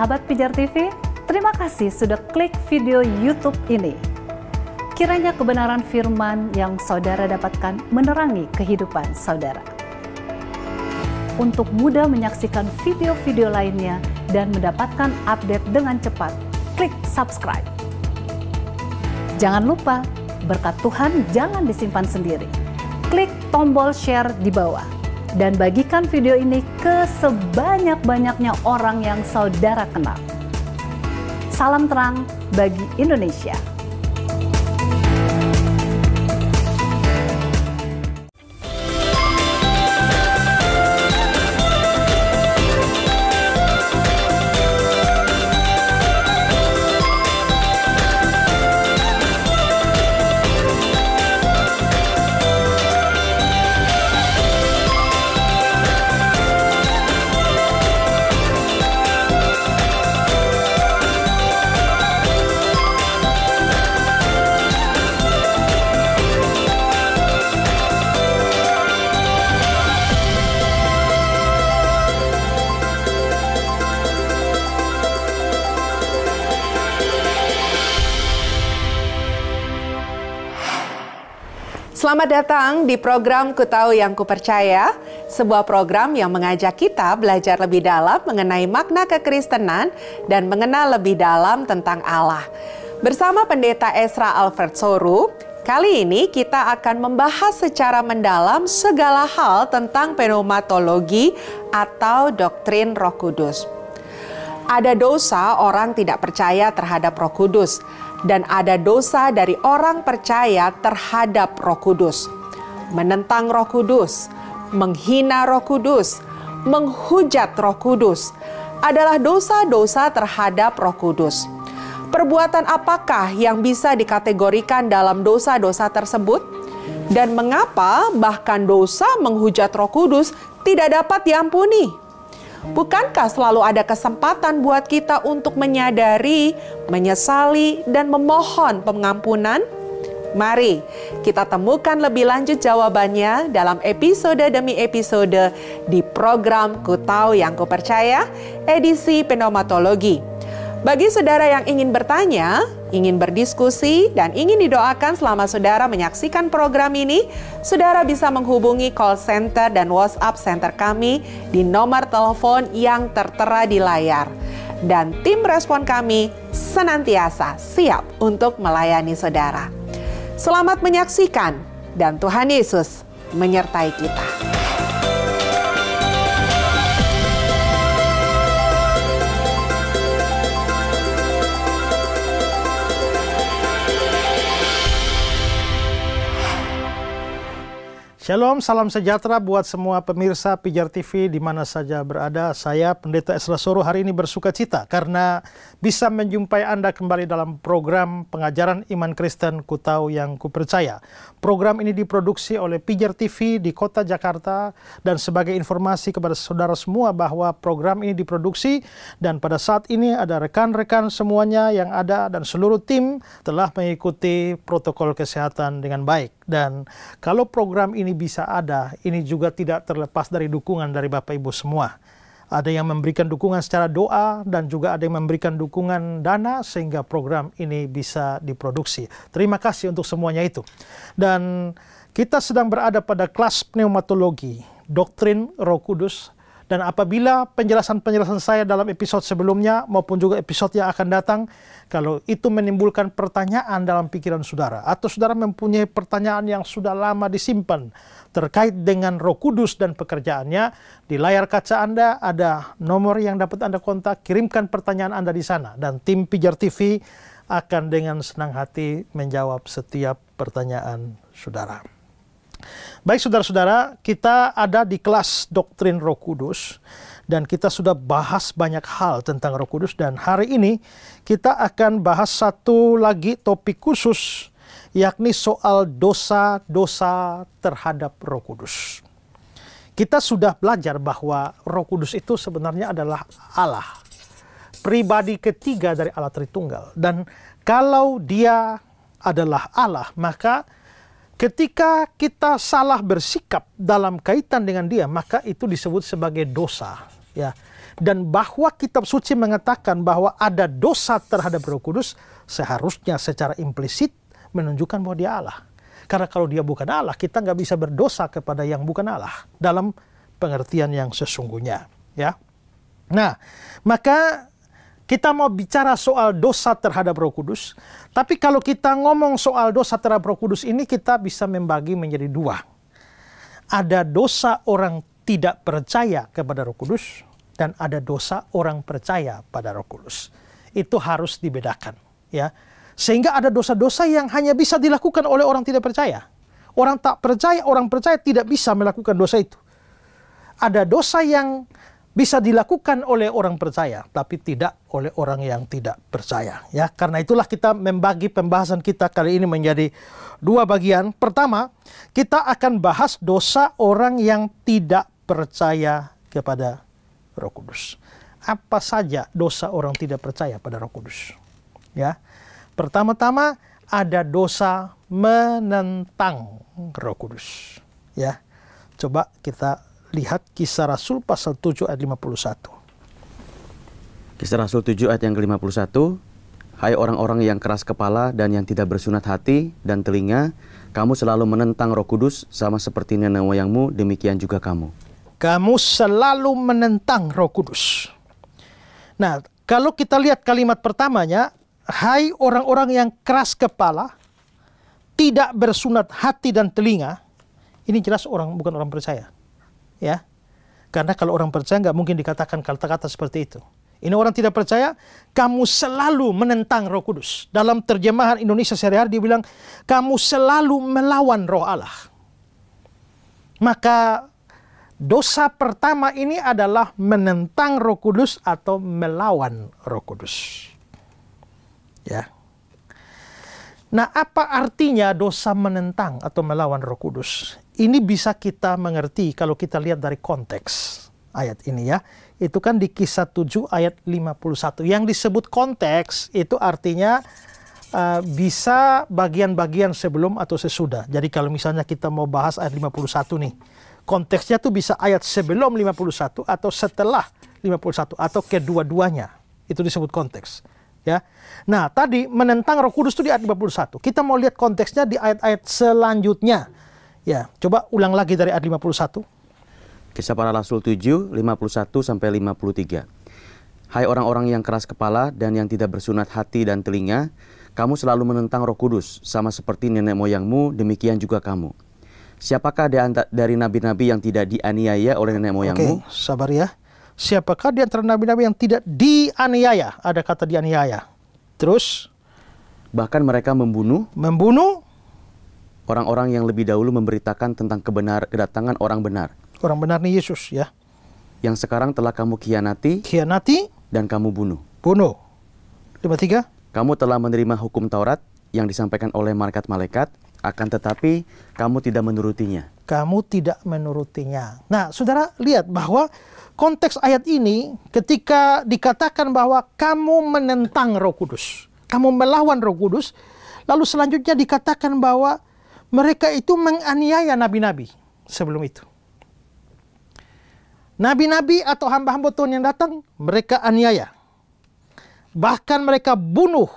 Sahabat Pijar TV, terima kasih sudah klik video YouTube ini. Kiranya kebenaran firman yang saudara dapatkan menerangi kehidupan saudara. Untuk mudah menyaksikan video-video lainnya dan mendapatkan update dengan cepat, klik subscribe. Jangan lupa, berkat Tuhan jangan disimpan sendiri. Klik tombol share di bawah dan bagikan video ini ke sebanyak-banyaknya orang yang saudara kenal. Salam terang bagi Indonesia. Selamat datang di program Ku Tahu Yang Ku Percaya, sebuah program yang mengajak kita belajar lebih dalam mengenai makna kekristenan dan mengenal lebih dalam tentang Allah. Bersama Pendeta Ezra Alfred Soru, kali ini kita akan membahas secara mendalam segala hal tentang pneumatologi atau doktrin Roh Kudus. Ada dosa orang tidak percaya terhadap Roh Kudus, dan ada dosa dari orang percaya terhadap Roh Kudus. Menentang Roh Kudus, menghina Roh Kudus, menghujat Roh Kudus adalah dosa-dosa terhadap Roh Kudus. Perbuatan apakah yang bisa dikategorikan dalam dosa-dosa tersebut? Dan mengapa bahkan dosa menghujat Roh Kudus tidak dapat diampuni? Bukankah selalu ada kesempatan buat kita untuk menyadari, menyesali, dan memohon pengampunan? Mari kita temukan lebih lanjut jawabannya dalam episode demi episode di program Ku Tahu Yang Ku Percaya, edisi pneumatologi. Bagi saudara yang ingin bertanya, ingin berdiskusi, dan ingin didoakan selama saudara menyaksikan program ini, saudara bisa menghubungi call center dan WhatsApp center kami di nomor telepon yang tertera di layar. Dan tim respon kami senantiasa siap untuk melayani saudara. Selamat menyaksikan, dan Tuhan Yesus menyertai kita. Shalom, salam sejahtera buat semua pemirsa Pijar TV di mana saja berada. Saya Pendeta Ezra Soru hari ini bersuka cita karena bisa menjumpai Anda kembali dalam program pengajaran iman Kristen Ku Tahu Yang Ku Percaya. Program ini diproduksi oleh Pijar TV di kota Jakarta, dan sebagai informasi kepada saudara semua bahwa program ini diproduksi dan pada saat ini ada rekan-rekan semuanya yang ada dan seluruh tim telah mengikuti protokol kesehatan dengan baik. Dan kalau program ini bisa ada, ini juga tidak terlepas dari dukungan dari Bapak Ibu semua. Ada yang memberikan dukungan secara doa dan juga ada yang memberikan dukungan dana sehingga program ini bisa diproduksi. Terima kasih untuk semuanya itu. Dan kita sedang berada pada kelas pneumatologi, doktrin Roh Kudus. Dan apabila penjelasan-penjelasan saya dalam episode sebelumnya maupun juga episode yang akan datang, kalau itu menimbulkan pertanyaan dalam pikiran saudara, atau saudara mempunyai pertanyaan yang sudah lama disimpan terkait dengan Roh Kudus dan pekerjaannya, di layar kaca Anda ada nomor yang dapat Anda kontak, kirimkan pertanyaan Anda di sana, dan tim Pijar TV akan dengan senang hati menjawab setiap pertanyaan saudara. Baik saudara-saudara, kita ada di kelas doktrin Roh Kudus dan kita sudah bahas banyak hal tentang Roh Kudus, dan hari ini kita akan bahas satu lagi topik khusus, yakni soal dosa-dosa terhadap Roh Kudus. Kita sudah belajar bahwa Roh Kudus itu sebenarnya adalah Allah, pribadi ketiga dari Allah Tritunggal, dan kalau dia adalah Allah, maka ketika kita salah bersikap dalam kaitan dengan dia, maka itu disebut sebagai dosa. Ya. Dan bahwa kitab suci mengatakan bahwa ada dosa terhadap Roh Kudus, seharusnya secara implisit menunjukkan bahwa dia Allah. Karena kalau dia bukan Allah, kita nggak bisa berdosa kepada yang bukan Allah dalam pengertian yang sesungguhnya. Ya. Nah, maka kita mau bicara soal dosa terhadap Roh Kudus, tapi kalau kita ngomong soal dosa terhadap Roh Kudus ini, kita bisa membagi menjadi dua. Ada dosa orang tidak percaya kepada Roh Kudus, dan ada dosa orang percaya pada Roh Kudus. Itu harus dibedakan, ya. Sehingga ada dosa-dosa yang hanya bisa dilakukan oleh orang tidak percaya. Orang tak percaya, orang percaya tidak bisa melakukan dosa itu. Ada dosa yang bisa dilakukan oleh orang percaya, tapi tidak oleh orang yang tidak percaya, ya. Karena itulah kita membagi pembahasan kita kali ini menjadi dua bagian. Pertama, kita akan bahas dosa orang yang tidak percaya kepada Roh Kudus. Apa saja dosa orang tidak percaya pada Roh Kudus? Ya. Pertama-tama ada dosa menentang Roh Kudus. Ya. Coba kita lihat Kisah Rasul pasal 7 ayat 51. Kisah Rasul 7 ayat yang ke-51. Hai orang-orang yang keras kepala dan yang tidak bersunat hati dan telinga, kamu selalu menentang Roh Kudus sama seperti nenek moyangmu, demikian juga kamu. Kamu selalu menentang Roh Kudus. Nah, kalau kita lihat kalimat pertamanya, hai orang-orang yang keras kepala, tidak bersunat hati dan telinga, ini jelas bukan orang percaya. Ya, karena kalau orang percaya nggak mungkin dikatakan kata-kata seperti itu. Ini orang tidak percaya, kamu selalu menentang Roh Kudus. Dalam terjemahan Indonesia sehari-hari dia bilang, kamu selalu melawan Roh Allah. Maka dosa pertama ini adalah menentang Roh Kudus atau melawan Roh Kudus. Ya. Nah, apa artinya dosa menentang atau melawan Roh Kudus? Ini bisa kita mengerti kalau kita lihat dari konteks ayat ini, ya. Itu kan di Kisah 7 ayat 51. Yang disebut konteks itu artinya bisa bagian-bagian sebelum atau sesudah. Jadi kalau misalnya kita mau bahas ayat 51 nih, konteksnya tuh bisa ayat sebelum 51 atau setelah 51 atau kedua-duanya. Itu disebut konteks, ya. Nah, tadi menentang Roh Kudus itu di ayat 51. Kita mau lihat konteksnya di ayat-ayat selanjutnya. Ya, coba ulang lagi dari ayat 51. Kisah Para Rasul 7, 51 sampai 53. Hai orang-orang yang keras kepala dan yang tidak bersunat hati dan telinga, kamu selalu menentang Roh Kudus sama seperti nenek moyangmu, demikian juga kamu. Siapakah dari nabi-nabi yang tidak dianiaya oleh nenek moyangmu? Oke, sabar ya. Siapakah di antara nabi-nabi yang tidak dianiaya? Ada kata dianiaya. Terus? Bahkan mereka membunuh orang-orang yang lebih dahulu memberitakan tentang kedatangan orang benar. Orang benar nih Yesus, ya. Yang sekarang telah kamu khianati dan kamu bunuh. 53. Kamu telah menerima hukum Taurat yang disampaikan oleh malaikat-malaikat, akan tetapi kamu tidak menurutinya. Kamu tidak menurutinya. Nah, saudara lihat bahwa konteks ayat ini ketika dikatakan bahwa kamu menentang Roh Kudus, kamu melawan Roh Kudus, lalu selanjutnya dikatakan bahwa mereka itu menganiaya nabi-nabi sebelum itu. Nabi-nabi atau hamba-hamba Tuhan yang datang, mereka aniaya. Bahkan mereka bunuh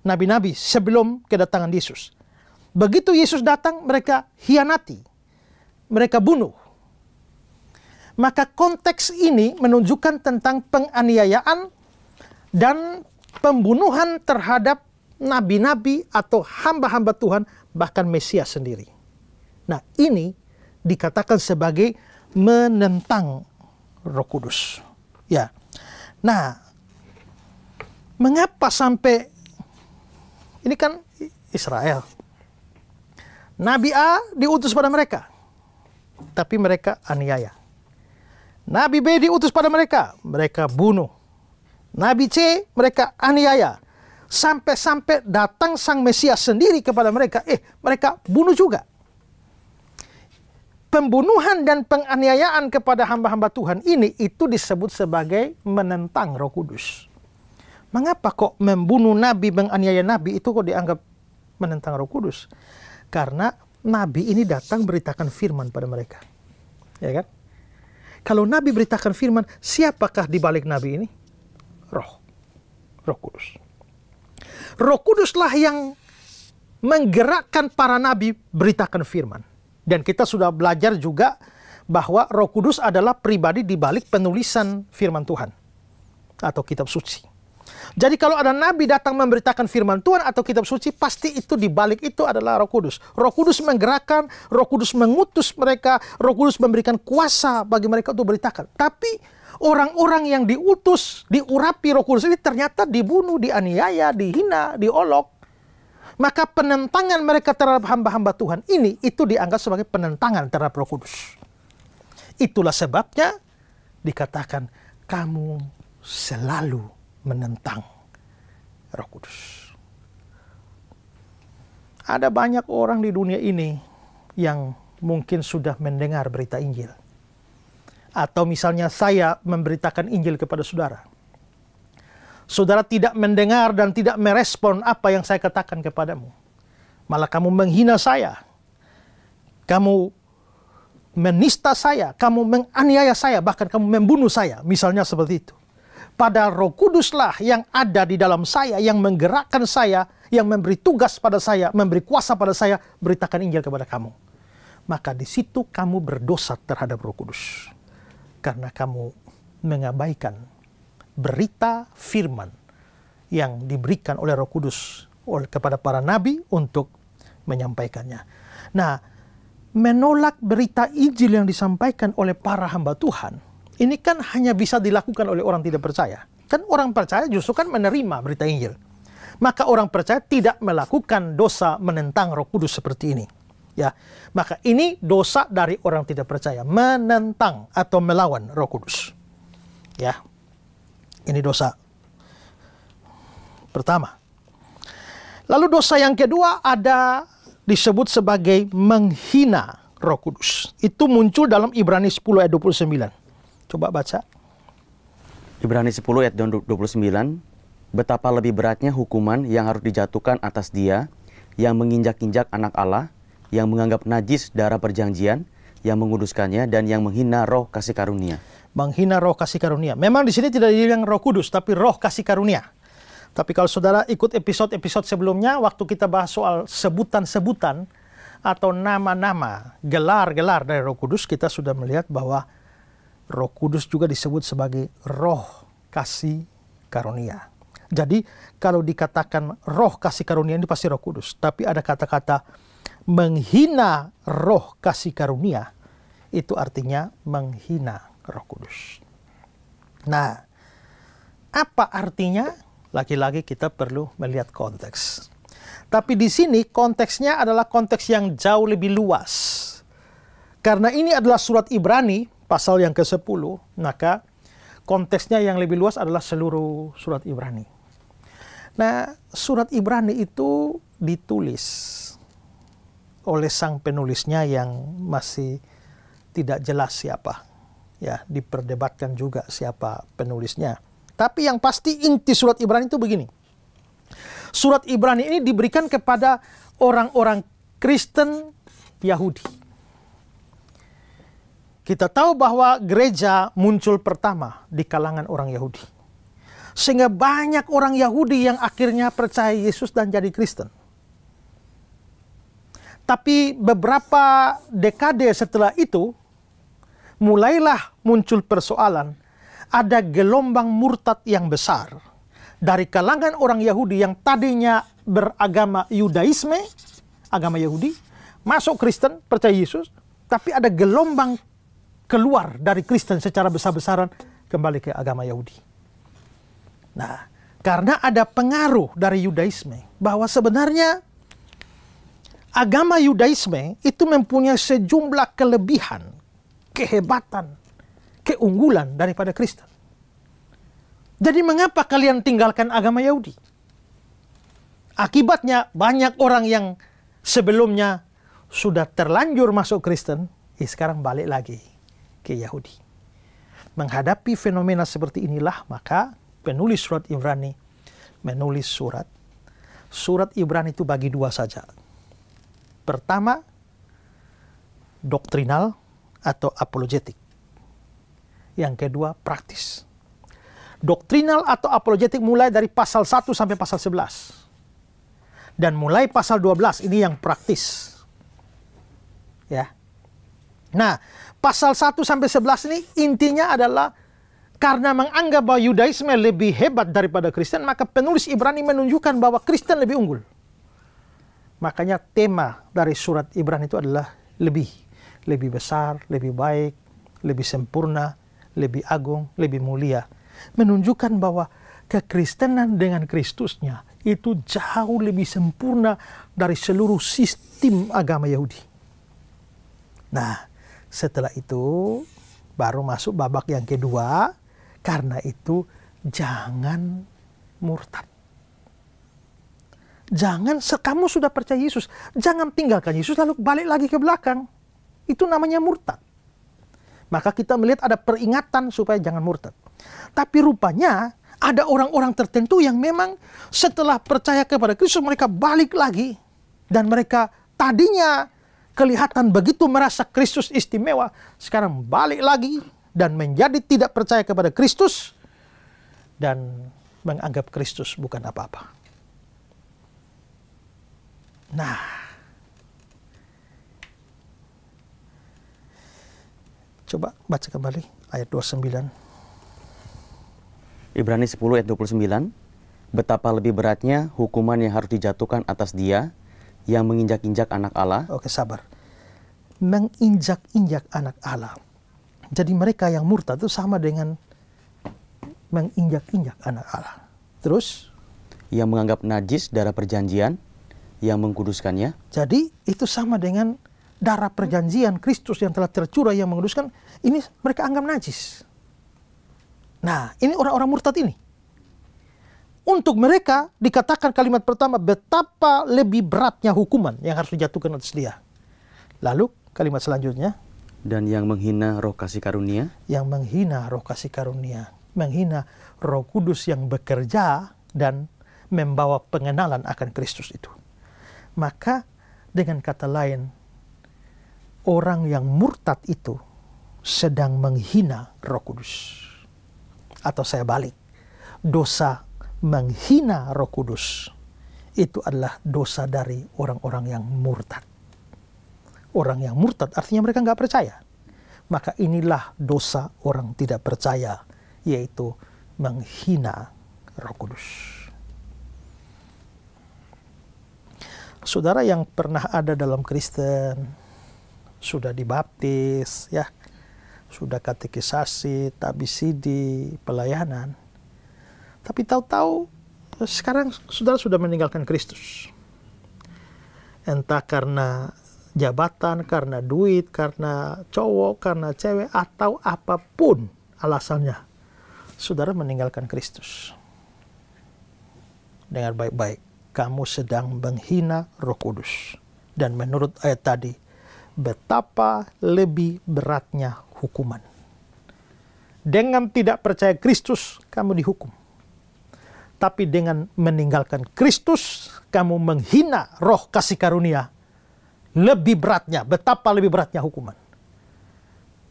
nabi-nabi sebelum kedatangan Yesus. Begitu Yesus datang, mereka hianati. Mereka bunuh. Maka konteks ini menunjukkan tentang penganiayaan dan pembunuhan terhadap nabi-nabi atau hamba-hamba Tuhan, bahkan Mesias sendiri. Nah, ini dikatakan sebagai menentang Roh Kudus. Ya. Nah, mengapa sampai ini kan Israel. Nabi A diutus pada mereka, tapi mereka aniaya. Nabi B diutus pada mereka, mereka bunuh. Nabi C mereka aniaya. Sampai-sampai datang Sang Mesias sendiri kepada mereka, mereka bunuh juga. Pembunuhan dan penganiayaan kepada hamba-hamba Tuhan ini itu disebut sebagai menentang Roh Kudus. Mengapa kok membunuh nabi, menganiaya nabi itu kok dianggap menentang Roh Kudus? Karena nabi ini datang beritakan firman pada mereka. Ya kan? Kalau Nabi beritakan firman, siapakah di balik Nabi ini? Roh Kudus. Roh Kuduslah yang menggerakkan para Nabi beritakan firman. Dan kita sudah belajar juga bahwa Roh Kudus adalah pribadi di balik penulisan firman Tuhan atau kitab suci. Jadi kalau ada Nabi datang memberitakan firman Tuhan atau kitab suci, pasti itu di balik itu adalah Roh Kudus. Roh Kudus menggerakkan, Roh Kudus mengutus mereka, Roh Kudus memberikan kuasa bagi mereka untuk beritakan. Tapi orang-orang yang diutus, diurapi Roh Kudus ini ternyata dibunuh, dianiaya, dihina, diolok. Maka penentangan mereka terhadap hamba-hamba Tuhan ini, itu dianggap sebagai penentangan terhadap Roh Kudus. Itulah sebabnya dikatakan, kamu selalu menentang Roh Kudus. Ada banyak orang di dunia ini yang mungkin sudah mendengar berita Injil. Atau misalnya saya memberitakan Injil kepada saudara. Saudara tidak mendengar dan tidak merespon apa yang saya katakan kepadamu. Malah kamu menghina saya. Kamu menista saya, kamu menganiaya saya, bahkan kamu membunuh saya. Misalnya seperti itu. Padahal Roh Kuduslah yang ada di dalam saya, yang menggerakkan saya, yang memberi tugas pada saya, memberi kuasa pada saya, beritakan Injil kepada kamu. Maka di situ kamu berdosa terhadap Roh Kudus. Karena kamu mengabaikan berita firman yang diberikan oleh Roh Kudus kepada para nabi untuk menyampaikannya. Nah, menolak berita Injil yang disampaikan oleh para hamba Tuhan, ini kan hanya bisa dilakukan oleh orang tidak percaya. Kan orang percaya justru kan menerima berita Injil. Maka orang percaya tidak melakukan dosa menentang Roh Kudus seperti ini. Ya, maka ini dosa dari orang tidak percaya, menentang atau melawan Roh Kudus. Ya, ini dosa pertama. Lalu dosa yang kedua ada disebut sebagai menghina Roh Kudus. Itu muncul dalam Ibrani 10 ayat 29. Coba baca. Ibrani 10 ayat 29. Betapa lebih beratnya hukuman yang harus dijatuhkan atas dia yang menginjak-injak anak Allah, yang menganggap najis darah perjanjian, yang menguduskannya, dan yang menghina roh kasih karunia. Menghina roh kasih karunia. Memang di sini tidak dibilang Roh Kudus, tapi roh kasih karunia. Tapi kalau saudara ikut episode-episode sebelumnya, waktu kita bahas soal sebutan-sebutan atau nama-nama, gelar-gelar dari Roh Kudus, kita sudah melihat bahwa Roh Kudus juga disebut sebagai roh kasih karunia. Jadi kalau dikatakan roh kasih karunia ini pasti Roh Kudus. Tapi ada kata-kata menghina roh kasih karunia, itu artinya menghina Roh Kudus. Nah, apa artinya? Lagi-lagi kita perlu melihat konteks. Tapi di sini konteksnya adalah konteks yang jauh lebih luas. Karena ini adalah surat Ibrani, pasal yang ke-10, maka konteksnya yang lebih luas adalah seluruh surat Ibrani. Nah, surat Ibrani itu ditulis oleh sang penulisnya yang masih tidak jelas siapa. Ya, diperdebatkan juga siapa penulisnya. Tapi yang pasti inti surat Ibrani itu begini. Surat Ibrani ini diberikan kepada orang-orang Kristen Yahudi. Kita tahu bahwa gereja muncul pertama di kalangan orang Yahudi. Sehingga banyak orang Yahudi yang akhirnya percaya Yesus dan jadi Kristen. Tapi beberapa dekade setelah itu, mulailah muncul persoalan, ada gelombang murtad yang besar dari kalangan orang Yahudi yang tadinya beragama Yudaisme, agama Yahudi, masuk Kristen, percaya Yesus, tapi ada gelombang keluar dari Kristen secara besar-besaran kembali ke agama Yahudi. Nah, karena ada pengaruh dari Yudaisme, bahwa sebenarnya agama Yudaisme itu mempunyai sejumlah kelebihan, kehebatan, keunggulan daripada Kristen. Jadi mengapa kalian tinggalkan agama Yahudi? Akibatnya banyak orang yang sebelumnya sudah terlanjur masuk Kristen, sekarang balik lagi ke Yahudi. Menghadapi fenomena seperti inilah, maka penulis surat Ibrani menulis surat. Surat Ibrani itu bagi dua saja. Pertama, doktrinal atau apologetik. Yang kedua, praktis. Doktrinal atau apologetik mulai dari pasal 1 sampai pasal 11. Dan mulai pasal 12, ini yang praktis. Ya. Nah, pasal 1 sampai 11 ini intinya adalah karena menganggap bahwa Yudaisme lebih hebat daripada Kristen, maka penulis Ibrani menunjukkan bahwa Kristen lebih unggul. Makanya tema dari surat Ibrani itu adalah lebih besar, lebih baik, lebih sempurna, lebih agung, lebih mulia. Menunjukkan bahwa kekristenan dengan Kristusnya itu jauh lebih sempurna dari seluruh sistem agama Yahudi. Nah, setelah itu baru masuk babak yang kedua. Karena itu jangan murtad. Jangan, kamu sudah percaya Yesus, jangan tinggalkan Yesus lalu balik lagi ke belakang. Itu namanya murtad. Maka kita melihat ada peringatan supaya jangan murtad. Tapi rupanya ada orang-orang tertentu yang memang setelah percaya kepada Kristus mereka balik lagi. Dan mereka tadinya kelihatan begitu merasa Kristus istimewa, sekarang balik lagi dan menjadi tidak percaya kepada Kristus dan menganggap Kristus bukan apa-apa. Nah, coba baca kembali ayat 29. Ibrani 10 ayat 29. Betapa lebih beratnya hukuman yang harus dijatuhkan atas dia yang menginjak-injak anak Allah. Oke, sabar. Menginjak-injak anak Allah. Jadi mereka yang murtad itu sama dengan menginjak-injak anak Allah. Terus? Yang menganggap najis darah perjanjian yang mengkuduskannya. Jadi itu sama dengan darah perjanjian Kristus yang telah tercurah yang menguduskan. Ini mereka anggap najis. Nah, ini orang-orang murtad ini. Untuk mereka dikatakan kalimat pertama, betapa lebih beratnya hukuman yang harus dijatuhkan atas dia. Lalu kalimat selanjutnya. Dan yang menghina roh kasih karunia. Yang menghina roh kasih karunia. Menghina Roh Kudus yang bekerja dan membawa pengenalan akan Kristus itu. Maka dengan kata lain, orang yang murtad itu sedang menghina Roh Kudus. Atau saya balik, dosa menghina Roh Kudus itu adalah dosa dari orang-orang yang murtad. Orang yang murtad artinya mereka nggak percaya. Maka inilah dosa orang tidak percaya, yaitu menghina Roh Kudus. Saudara yang pernah ada dalam Kristen, sudah dibaptis, ya, sudah katekisasi, tabisidi, pelayanan. Tapi tahu-tahu sekarang saudara sudah meninggalkan Kristus. Entah karena jabatan, karena duit, karena cowok, karena cewek, atau apapun alasannya. Saudara meninggalkan Kristus. Dengar baik-baik. Kamu sedang menghina Roh Kudus. Dan menurut ayat tadi, betapa lebih beratnya hukuman. Dengan tidak percaya Kristus, kamu dihukum. Tapi dengan meninggalkan Kristus, kamu menghina roh kasih karunia. Lebih beratnya, betapa lebih beratnya hukuman.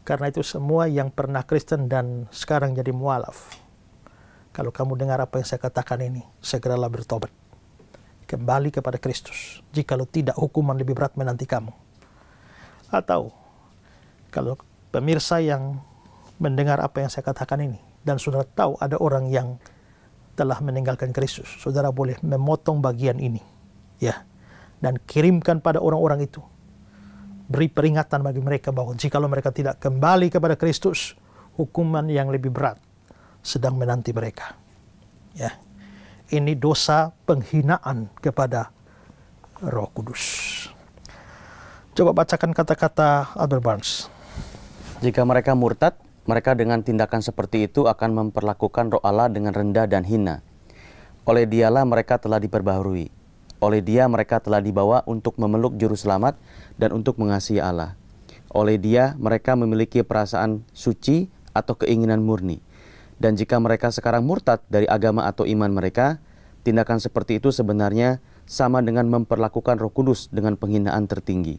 Karena itu semua yang pernah Kristen dan sekarang jadi mualaf. Kalau kamu dengar apa yang saya katakan ini, segeralah bertobat. Kembali kepada Kristus. Jikalau tidak, hukuman lebih berat menanti kamu. Atau, kalau pemirsa yang mendengar apa yang saya katakan ini, dan saudara tahu ada orang yang telah meninggalkan Kristus, saudara boleh memotong bagian ini. Ya. Dan kirimkan pada orang-orang itu. Beri peringatan bagi mereka bahwa jikalau mereka tidak kembali kepada Kristus, hukuman yang lebih berat sedang menanti mereka. Ya. Ini dosa penghinaan kepada Roh Kudus. Coba bacakan kata-kata Albert Barnes. Jika mereka murtad, mereka dengan tindakan seperti itu akan memperlakukan Roh Allah dengan rendah dan hina. Oleh Dialah mereka telah diperbaharui. Oleh Dia mereka telah dibawa untuk memeluk juru selamat dan untuk mengasihi Allah. Oleh Dia mereka memiliki perasaan suci atau keinginan murni. Dan jika mereka sekarang murtad dari agama atau iman mereka, tindakan seperti itu sebenarnya sama dengan memperlakukan Roh Kudus dengan penghinaan tertinggi.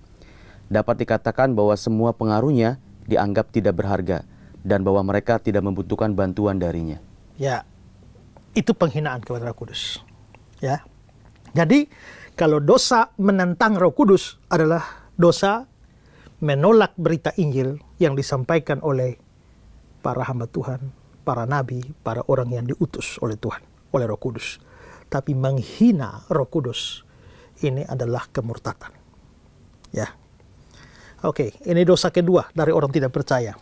Dapat dikatakan bahwa semua pengaruhnya dianggap tidak berharga dan bahwa mereka tidak membutuhkan bantuan darinya. Ya, itu penghinaan kepada Roh Kudus. Ya, jadi kalau dosa menentang Roh Kudus adalah dosa menolak berita Injil yang disampaikan oleh para hamba Tuhan, para nabi, para orang yang diutus oleh Tuhan, oleh Roh Kudus. Tapi menghina Roh Kudus, ini adalah kemurtatan. Ya. Oke, ini dosa kedua dari orang tidak percaya.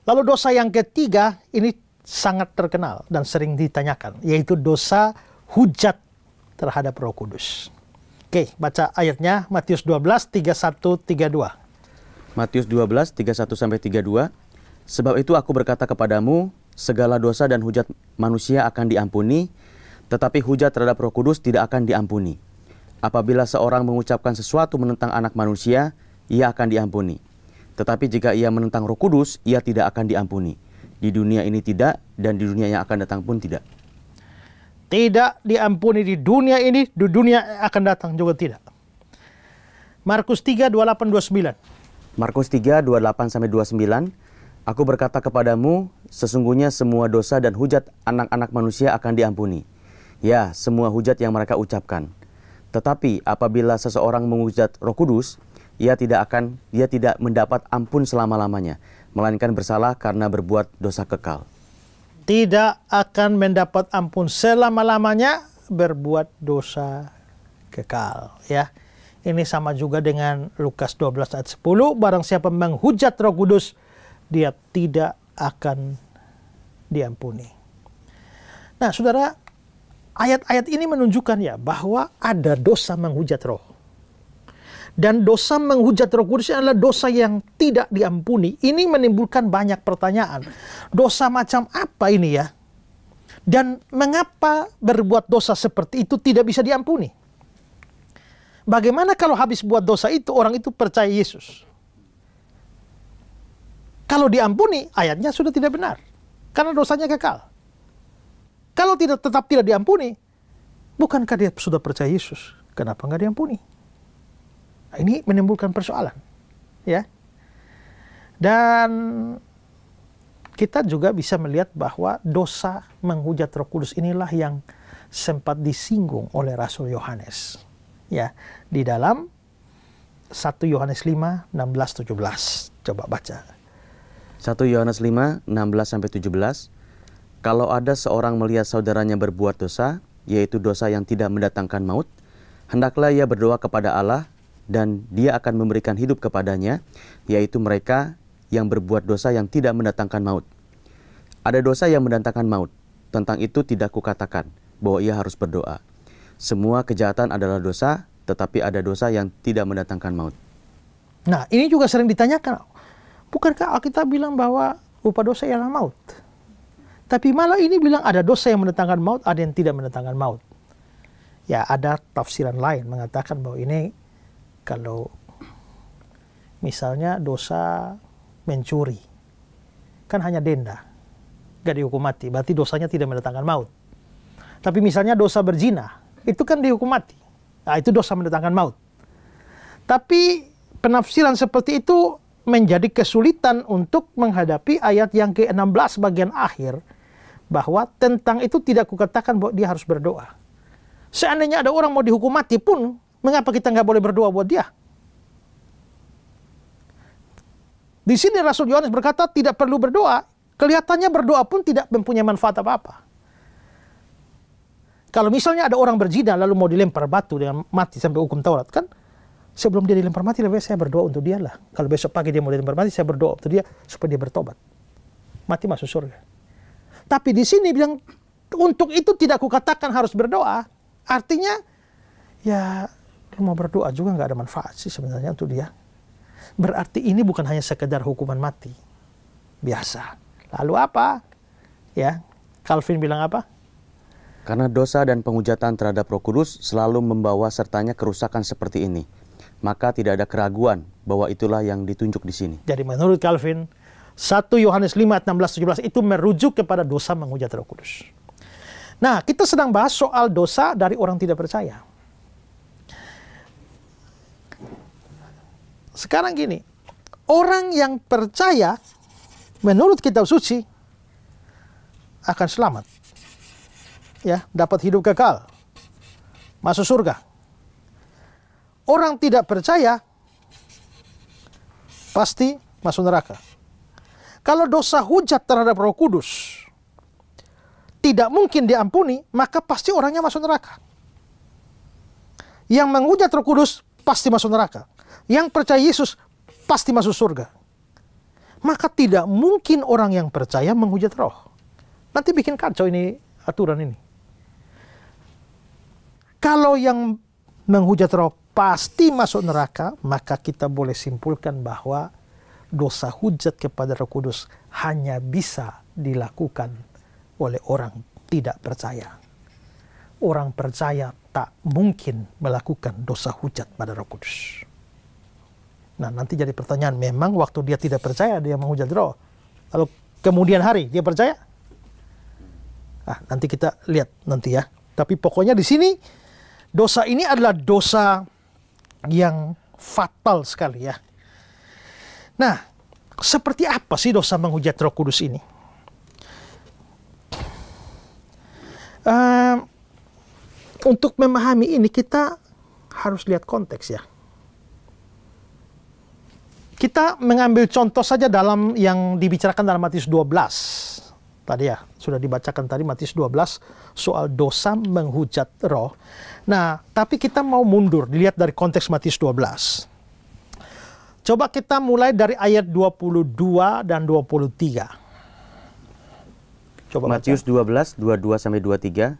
Lalu dosa yang ketiga, ini sangat terkenal dan sering ditanyakan, yaitu dosa hujat terhadap Roh Kudus. Oke, baca ayatnya Matius 12, 31, 32. Matius 12, 31-32. Sebab itu aku berkata kepadamu, segala dosa dan hujat manusia akan diampuni, tetapi hujat terhadap Roh Kudus tidak akan diampuni. Apabila seorang mengucapkan sesuatu menentang anak manusia, ia akan diampuni. Tetapi jika ia menentang Roh Kudus, ia tidak akan diampuni. Di dunia ini tidak, dan di dunia yang akan datang pun tidak. Tidak diampuni di dunia ini, di dunia akan datang juga tidak. Markus 3, 28, 29. Markus 3, 28-29. Aku berkata kepadamu, sesungguhnya semua dosa dan hujat anak-anak manusia akan diampuni. Ya, semua hujat yang mereka ucapkan. Tetapi apabila seseorang menghujat Roh Kudus, ia tidak mendapat ampun selama-lamanya, melainkan bersalah karena berbuat dosa kekal. Tidak akan mendapat ampun selama-lamanya, berbuat dosa kekal. Ya, ini sama juga dengan Lukas 12 ayat 10. Barang siapa menghujat Roh Kudus, dia tidak akan diampuni. Nah, saudara, ayat-ayat ini menunjukkan ya bahwa ada dosa menghujat Roh. Dan dosa menghujat Roh Kudus adalah dosa yang tidak diampuni. Ini menimbulkan banyak pertanyaan. Dosa macam apa ini ya? Dan mengapa berbuat dosa seperti itu tidak bisa diampuni? Bagaimana kalau habis buat dosa itu, orang itu percaya Yesus? Kalau diampuni, ayatnya sudah tidak benar. Karena dosanya kekal. Kalau tetap tidak diampuni, bukankah dia sudah percaya Yesus? Kenapa nggak diampuni? Ini menimbulkan persoalan, ya. Dan kita juga bisa melihat bahwa dosa menghujat Roh Kudus inilah yang sempat disinggung oleh Rasul Yohanes, ya, di dalam 1 Yohanes 5, 16, 17. Coba baca. 1 Yohanes 5, 16-17. Kalau ada seorang melihat saudaranya berbuat dosa, yaitu dosa yang tidak mendatangkan maut, hendaklah ia berdoa kepada Allah, dan Dia akan memberikan hidup kepadanya, yaitu mereka yang berbuat dosa yang tidak mendatangkan maut. Ada dosa yang mendatangkan maut. Tentang itu tidak kukatakan bahwa ia harus berdoa. Semua kejahatan adalah dosa, tetapi ada dosa yang tidak mendatangkan maut. Nah, ini juga sering ditanyakan. Bukankah Alkitab bilang bahwa upah dosa ialah maut? Tapi malah ini bilang ada dosa yang mendatangkan maut, ada yang tidak mendatangkan maut. Ya, ada tafsiran lain mengatakan bahwa ini kalau misalnya dosa mencuri, kan hanya denda, gak dihukum mati, berarti dosanya tidak mendatangkan maut. Tapi misalnya dosa berzina, itu kan dihukum mati, nah, itu dosa mendatangkan maut. Tapi penafsiran seperti itu menjadi kesulitan untuk menghadapi ayat yang ke-16 bagian akhir, bahwa tentang itu tidak kukatakan bahwa dia harus berdoa. Seandainya ada orang mau dihukum mati pun, mengapa kita nggak boleh berdoa buat dia? Di sini Rasul Yohanes berkata tidak perlu berdoa. Kelihatannya berdoa pun tidak mempunyai manfaat apa-apa. Kalau misalnya ada orang berzina lalu mau dilempar batu dengan mati sampai hukum Taurat, kan sebelum dia dilempar mati lebih saya berdoa untuk dia lah. Kalau besok pagi dia mau dilempar mati, saya berdoa untuk dia supaya dia bertobat. Mati masuk surga. Tapi di sini bilang untuk itu tidak kukatakan harus berdoa. Artinya ya mau berdoa juga nggak ada manfaat sih sebenarnya untuk dia. Berarti ini bukan hanya sekedar hukuman mati biasa. Lalu apa? Ya, Calvin bilang apa? Karena dosa dan penghujatan terhadap Roh Kudus selalu membawa sertanya kerusakan seperti ini, maka tidak ada keraguan bahwa itulah yang ditunjuk di sini. Jadi menurut Calvin, 1 Yohanes 5, 16, 17 itu merujuk kepada dosa menghujat Roh Kudus. Nah, kita sedang bahas soal dosa dari orang tidak percaya. Sekarang gini, orang yang percaya menurut kitab suci akan selamat. Ya, dapat hidup kekal. Masuk surga. Orang tidak percaya pasti masuk neraka. Kalau dosa hujat terhadap Roh Kudus tidak mungkin diampuni, maka pasti orangnya masuk neraka. Yang menghujat Roh Kudus pasti masuk neraka. Yang percaya Yesus pasti masuk surga. Maka tidak mungkin orang yang percaya menghujat Roh. Nanti bikin kacau ini aturan ini. Kalau yang menghujat Roh pasti masuk neraka, maka kita boleh simpulkan bahwa dosa hujat kepada Roh Kudus hanya bisa dilakukan oleh orang tidak percaya. Orang percaya tak mungkin melakukan dosa hujat pada Roh Kudus. Nah, nanti jadi pertanyaan, memang waktu dia tidak percaya dia menghujat Roh, lalu kemudian hari dia percaya? Nanti kita lihat nanti ya. Tapi pokoknya di sini dosa ini adalah dosa yang fatal sekali ya. Nah, seperti apa sih dosa menghujat Roh Kudus ini? Untuk memahami ini kita harus lihat konteks ya. Kita mengambil contoh saja dalam yang dibicarakan dalam Matius 12. Tadi ya, sudah dibacakan tadi Matius 12 soal dosa menghujat Roh. Nah, tapi kita mau mundur, dilihat dari konteks Matius 12. Coba kita mulai dari ayat 22 dan 23. Coba Matius 12, 22-23.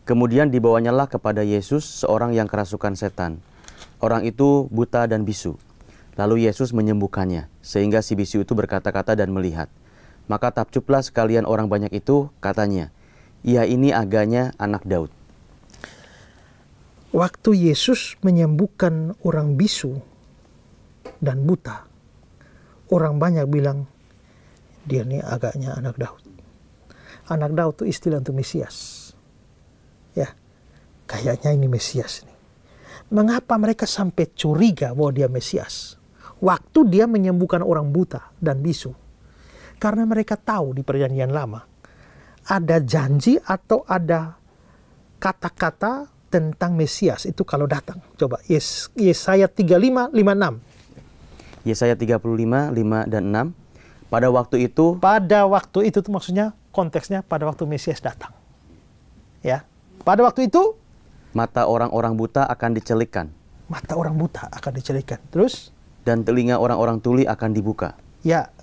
Kemudian dibawanyalah kepada Yesus seorang yang kerasukan setan. Orang itu buta dan bisu. Lalu Yesus menyembuhkannya, sehingga si bisu itu berkata-kata dan melihat. Maka takjublah sekalian orang banyak itu, katanya, ia ini agaknya anak Daud. Waktu Yesus menyembuhkan orang bisu dan buta, orang banyak bilang, dia ini agaknya anak Daud. Anak Daud itu istilah untuk Mesias. Ya, kayaknya ini Mesias nih. Mengapa mereka sampai curiga bahwa dia Mesias? Waktu dia menyembuhkan orang buta dan bisu. Karena mereka tahu di perjanjian lama ada janji atau ada kata-kata tentang Mesias itu kalau datang. Coba Yesaya 35, 56. Yesaya 35, 5 dan 6. Pada waktu itu Itu maksudnya konteksnya pada waktu Mesias datang. Ya. Pada waktu itu mata orang-orang buta akan dicelikkan. Mata orang buta akan dicelikkan. Terus? Dan telinga orang-orang tuli akan dibuka. Ya.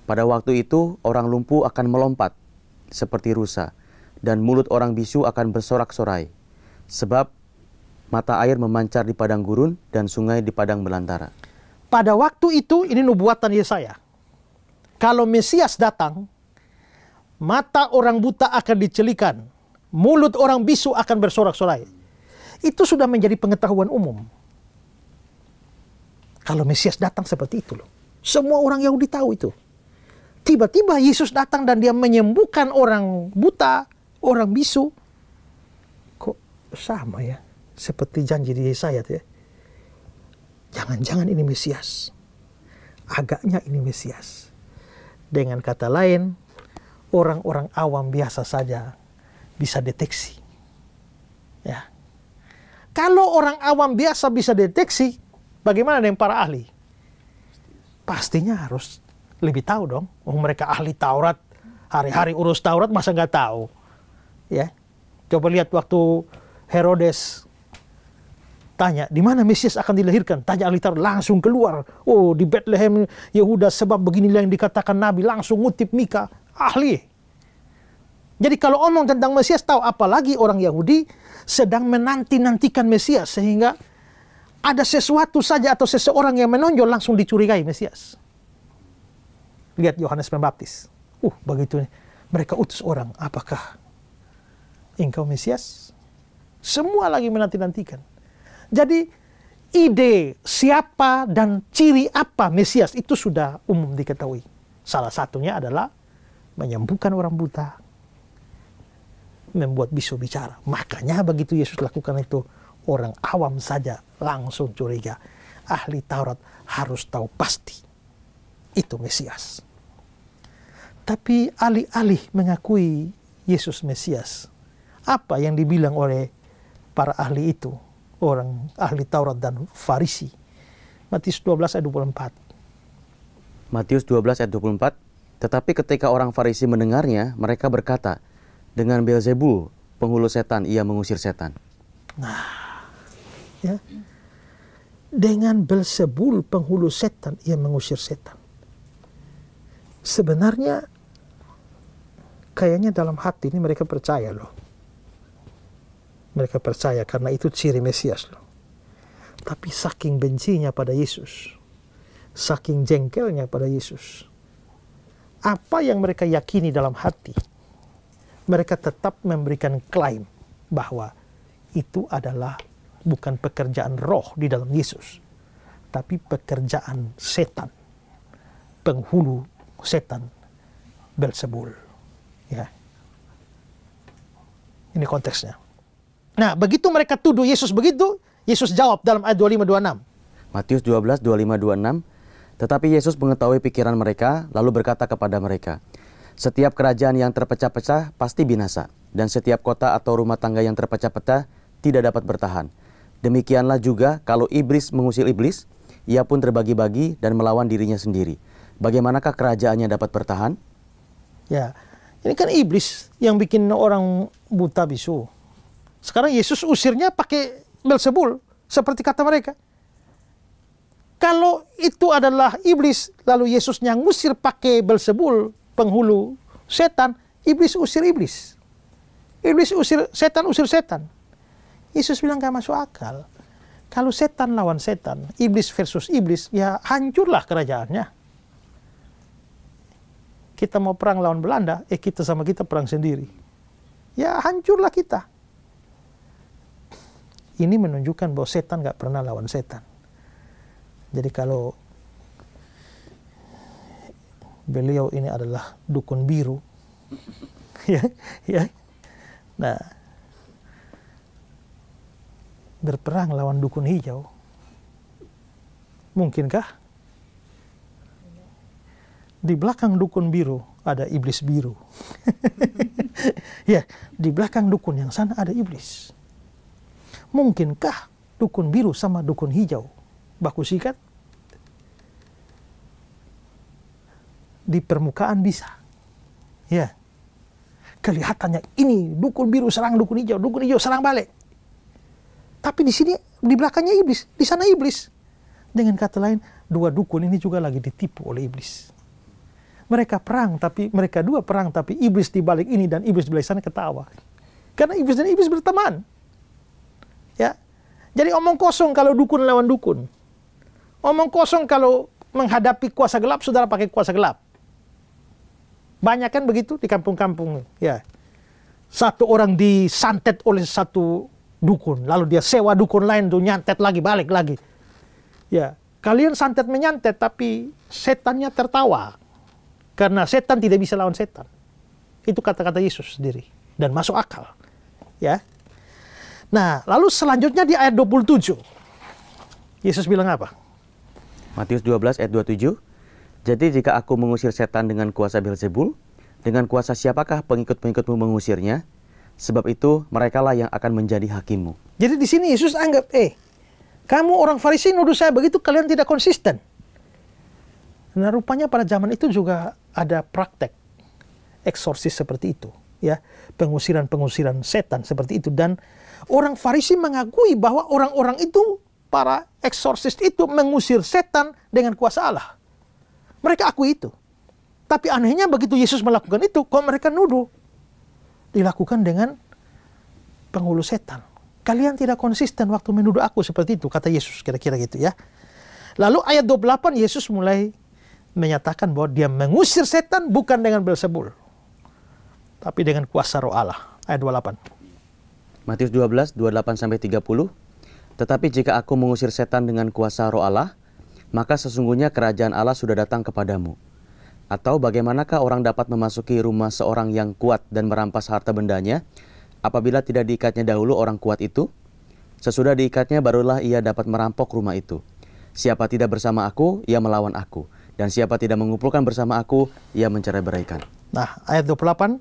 Pada waktu itu orang lumpuh akan melompat seperti rusa, dan mulut orang bisu akan bersorak-sorai. Sebab mata air memancar di padang gurun dan sungai di padang belantara. Pada waktu itu, ini nubuatan Yesaya. Kalau Mesias datang, mata orang buta akan dicelikan, mulut orang bisu akan bersorak-sorai. Itu sudah menjadi pengetahuan umum. Kalau Mesias datang seperti itu loh. Semua orang Yahudi tahu itu. Tiba-tiba Yesus datang dan dia menyembuhkan orang buta, orang bisu. Kok sama ya? Seperti janji di Yesaya tuh ya. Jangan-jangan ini Mesias. Agaknya ini Mesias. Dengan kata lain, orang-orang awam biasa saja bisa deteksi. Ya. Kalau orang awam biasa bisa deteksi, bagaimana dengan para ahli? Pastinya harus lebih tahu dong. Mereka ahli Taurat, hari-hari urus Taurat masa nggak tahu? Ya, coba lihat waktu Herodes tanya di mana Mesias akan dilahirkan. Tanya ahli Taurat, langsung keluar. Oh, di Bethlehem Yehuda, sebab beginilah yang dikatakan Nabi. Langsung ngutip Mika, ahli. Jadi kalau omong tentang Mesias tahu, apalagi orang Yahudi sedang menanti-nantikan Mesias, sehingga ada sesuatu saja atau seseorang yang menonjol langsung dicurigai Mesias. Lihat Yohanes Pembaptis. Begitu mereka utus orang. Apakah engkau Mesias? Semua lagi menanti-nantikan. Jadi ide siapa dan ciri apa Mesias itu sudah umum diketahui. Salah satunya adalah menyembuhkan orang buta, membuat bisu bicara. Makanya begitu Yesus lakukan itu, orang awam saja langsung curiga. Ahli Taurat harus tahu pasti itu Mesias. Tapi alih-alih mengakui Yesus Mesias, apa yang dibilang oleh para ahli itu, orang ahli Taurat dan Farisi? Matius 12 ayat 24. Matius 12 ayat 24. Tetapi ketika orang Farisi mendengarnya, mereka berkata, dengan Beelzebul, penghulu setan, ia mengusir setan. Ya. Dengan Beelzebul, penghulu setan, ia mengusir setan. Sebenarnya, kayaknya dalam hati ini mereka percaya loh. Mereka percaya karena itu ciri Mesias loh. Tapi saking bencinya pada Yesus, saking jengkelnya pada Yesus, apa yang mereka yakini dalam hati, mereka tetap memberikan klaim bahwa itu adalah bukan pekerjaan roh di dalam Yesus, tapi pekerjaan setan, penghulu setan, Beelzebul. Ya. Ini konteksnya. Nah, begitu mereka tuduh Yesus begitu, Yesus jawab dalam ayat 25-26. Matius 12, 25-26. Tetapi Yesus mengetahui pikiran mereka, lalu berkata kepada mereka, setiap kerajaan yang terpecah-pecah pasti binasa, dan setiap kota atau rumah tangga yang terpecah-pecah tidak dapat bertahan. Demikianlah juga kalau iblis mengusir iblis, ia pun terbagi-bagi dan melawan dirinya sendiri. Bagaimanakah kerajaannya dapat bertahan? Ya, ini kan iblis yang bikin orang buta bisu. Sekarang Yesus usirnya pakai Beelzebul, seperti kata mereka. Kalau itu adalah iblis, lalu Yesusnya ngusir pakai Beelzebul, penghulu setan, iblis usir iblis. Iblis usir setan. Yesus bilang gak masuk akal. Kalau setan lawan setan, iblis versus iblis, ya hancurlah kerajaannya. Kita mau perang lawan Belanda, kita sama kita perang sendiri. Ya hancurlah kita. Ini menunjukkan bahwa setan gak pernah lawan setan. Jadi kalau beliau ini adalah dukun biru, ya, nah berperang lawan dukun hijau, mungkinkah? Di belakang dukun biru ada iblis biru. Ya, di belakang dukun yang sana ada iblis. Mungkinkah dukun biru sama dukun hijau baku sikat? Di permukaan bisa. Ya. Kelihatannya ini dukun biru serang dukun hijau serang balik. Tapi di sini di belakangnya iblis, di sana iblis. Dengan kata lain, dua dukun ini juga lagi ditipu oleh iblis. Mereka perang, tapi mereka dua perang, tapi iblis di balik ini dan iblis di balik sana ketawa. Karena iblis dan iblis berteman. Ya. Jadi omong kosong kalau dukun lawan dukun. Omong kosong kalau menghadapi kuasa gelap, saudara pakai kuasa gelap. Banyak kan begitu di kampung-kampung. Ya. Satu orang disantet oleh satu dukun, lalu dia sewa dukun lain tuh nyantet lagi, balik lagi. Ya, kalian santet menyantet, tapi setannya tertawa. Karena setan tidak bisa lawan setan. Itu kata-kata Yesus sendiri. Dan masuk akal. Ya. Nah, lalu selanjutnya di ayat 27. Yesus bilang apa? Matius 12 ayat 27. Jadi jika aku mengusir setan dengan kuasa Beelzebul, dengan kuasa siapakah pengikut-pengikutmu mengusirnya? Sebab itu merekalah yang akan menjadi hakimmu. Jadi di sini Yesus anggap, kamu orang Farisi nuduh saya begitu, kalian tidak konsisten. Nah, rupanya pada zaman itu juga ada praktek eksorsis seperti itu, ya, pengusiran-pengusiran setan seperti itu. Dan orang Farisi mengakui bahwa orang-orang itu, para eksorsis itu mengusir setan dengan kuasa Allah. Mereka akui itu. Tapi anehnya begitu Yesus melakukan itu, kok mereka nuduh dilakukan dengan penghulu setan. Kalian tidak konsisten waktu menuduh aku seperti itu, kata Yesus, kira-kira gitu ya. Lalu ayat 28 Yesus mulai menyatakan bahwa dia mengusir setan bukan dengan Beelzebul, tapi dengan kuasa roh Allah. Ayat 28. Matius 12, 28-30. Tetapi jika aku mengusir setan dengan kuasa roh Allah, maka sesungguhnya kerajaan Allah sudah datang kepadamu. Atau bagaimanakah orang dapat memasuki rumah seorang yang kuat dan merampas harta bendanya, apabila tidak diikatnya dahulu orang kuat itu? Sesudah diikatnya barulah ia dapat merampok rumah itu. Siapa tidak bersama aku, ia melawan aku. Dan siapa tidak mengumpulkan bersama aku, ia mencerai-beraikan. Nah, ayat 28,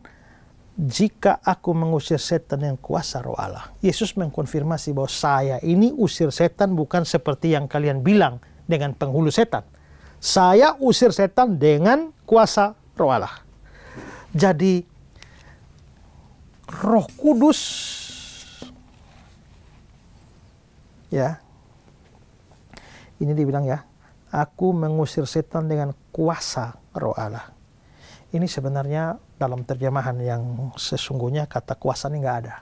jika aku mengusir setan dengan kuasa roh Allah. Yesus mengkonfirmasi bahwa saya ini usir setan bukan seperti yang kalian bilang dengan penghulu setan. Saya usir setan dengan kuasa roh Allah. Jadi, Roh Kudus, ya, ini dibilang ya, aku mengusir setan dengan kuasa roh Allah. Ini sebenarnya dalam terjemahan yang sesungguhnya kata kuasa ini nggak ada.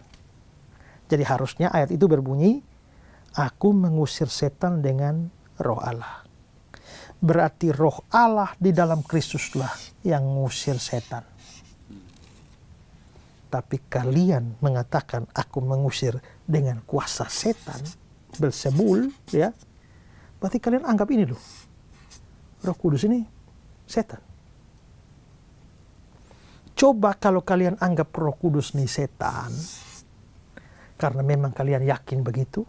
Jadi harusnya ayat itu berbunyi, aku mengusir setan dengan roh Allah. Berarti roh Allah di dalam Kristuslah yang mengusir setan. Tapi kalian mengatakan aku mengusir dengan kuasa setan, Belzebul, ya. Berarti kalian anggap ini loh, Roh Kudus ini setan. Coba kalau kalian anggap Roh Kudus ini setan, karena memang kalian yakin begitu,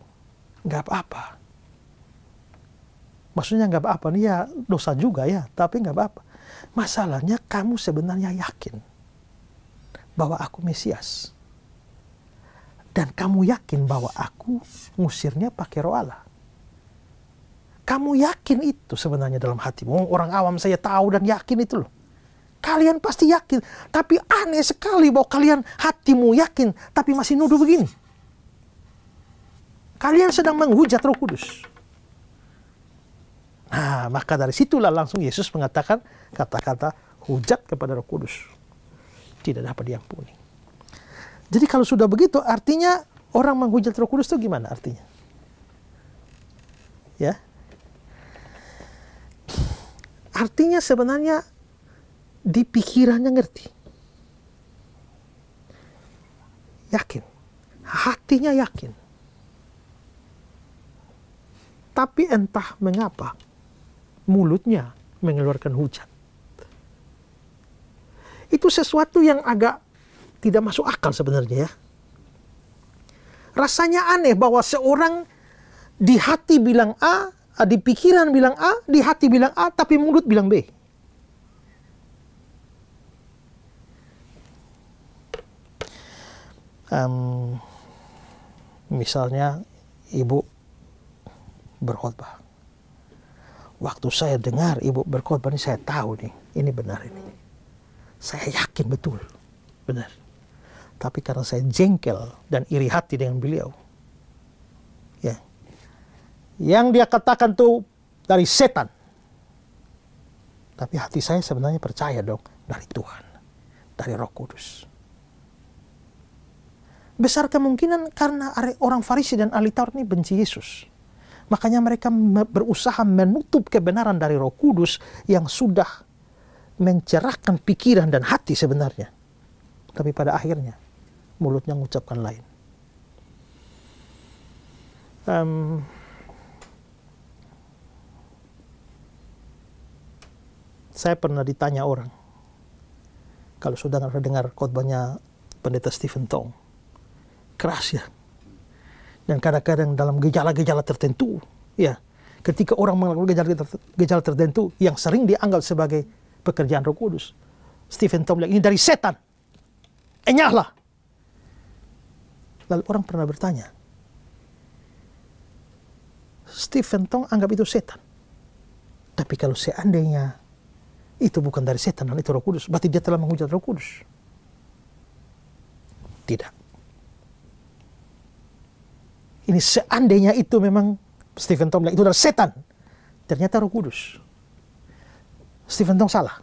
nggak apa-apa. Maksudnya nggak apa-apa, nih ya dosa juga ya, tapi nggak apa-apa. Masalahnya kamu sebenarnya yakin bahwa aku Mesias. Dan kamu yakin bahwa aku ngusirnya pakai roh Allah. Kamu yakin itu sebenarnya dalam hatimu. Orang awam saya tahu dan yakin itu loh. Kalian pasti yakin. Tapi aneh sekali bahwa kalian hatimu yakin, tapi masih nuduh begini. Kalian sedang menghujat Roh Kudus. Nah, maka dari situlah langsung Yesus mengatakan kata-kata hujat kepada Roh Kudus. Tidak dapat diampuni. Jadi kalau sudah begitu, artinya orang menghujat Roh Kudus itu gimana artinya? Ya. Artinya sebenarnya di pikirannya ngerti. Yakin. Hatinya yakin. Tapi entah mengapa mulutnya mengeluarkan hujat. Itu sesuatu yang agak tidak masuk akal sebenarnya ya. Rasanya aneh bahwa seorang di hati bilang A, di pikiran bilang A, di hati bilang A, tapi mulut bilang B. Misalnya ibu berkhotbah. Waktu saya dengar ibu berkhotbah ini, saya tahu nih, ini benar ini. Saya yakin betul, benar. Tapi karena saya jengkel dan iri hati dengan beliau, ya, yang dia katakan tuh dari setan. Tapi hati saya sebenarnya percaya dong dari Tuhan, dari Roh Kudus. Besar kemungkinan karena orang Farisi dan ahli Taurat ini benci Yesus. Makanya mereka berusaha menutup kebenaran dari Roh Kudus yang sudah mencerahkan pikiran dan hati sebenarnya. Tapi pada akhirnya mulutnya mengucapkan lain. Saya pernah ditanya orang, kalau sudah dengar khotbahnya Pendeta Stephen Tong, keras ya. Dan kadang-kadang dalam gejala-gejala tertentu, ya, ketika orang mengalami gejala tertentu yang sering dianggap sebagai pekerjaan Roh Kudus, Stephen Tong bilang ini dari setan. Enyahlah. Lalu orang pernah bertanya, Stephen Tong anggap itu setan. Tapi kalau seandainya itu bukan dari setan dan itu Roh Kudus, berarti dia telah menghujat Roh Kudus. Tidak. Ini seandainya itu memang Stephen Tong bilang itu dari setan, ternyata Roh Kudus. Stephen Tong salah,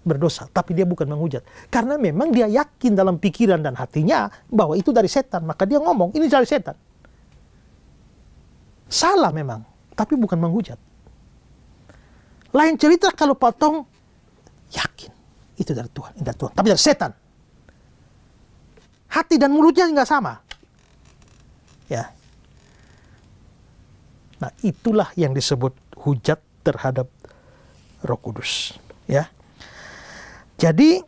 berdosa, tapi dia bukan menghujat. Karena memang dia yakin dalam pikiran dan hatinya bahwa itu dari setan, maka dia ngomong, ini dari setan. Salah memang, tapi bukan menghujat. Lain cerita kalau Pak Tong yakin, itu dari Tuhan, ini dari Tuhan, tapi dari setan. Hati dan mulutnya nggak sama. Ya. Nah, itulah yang disebut hujat terhadap Roh Kudus, ya. Jadi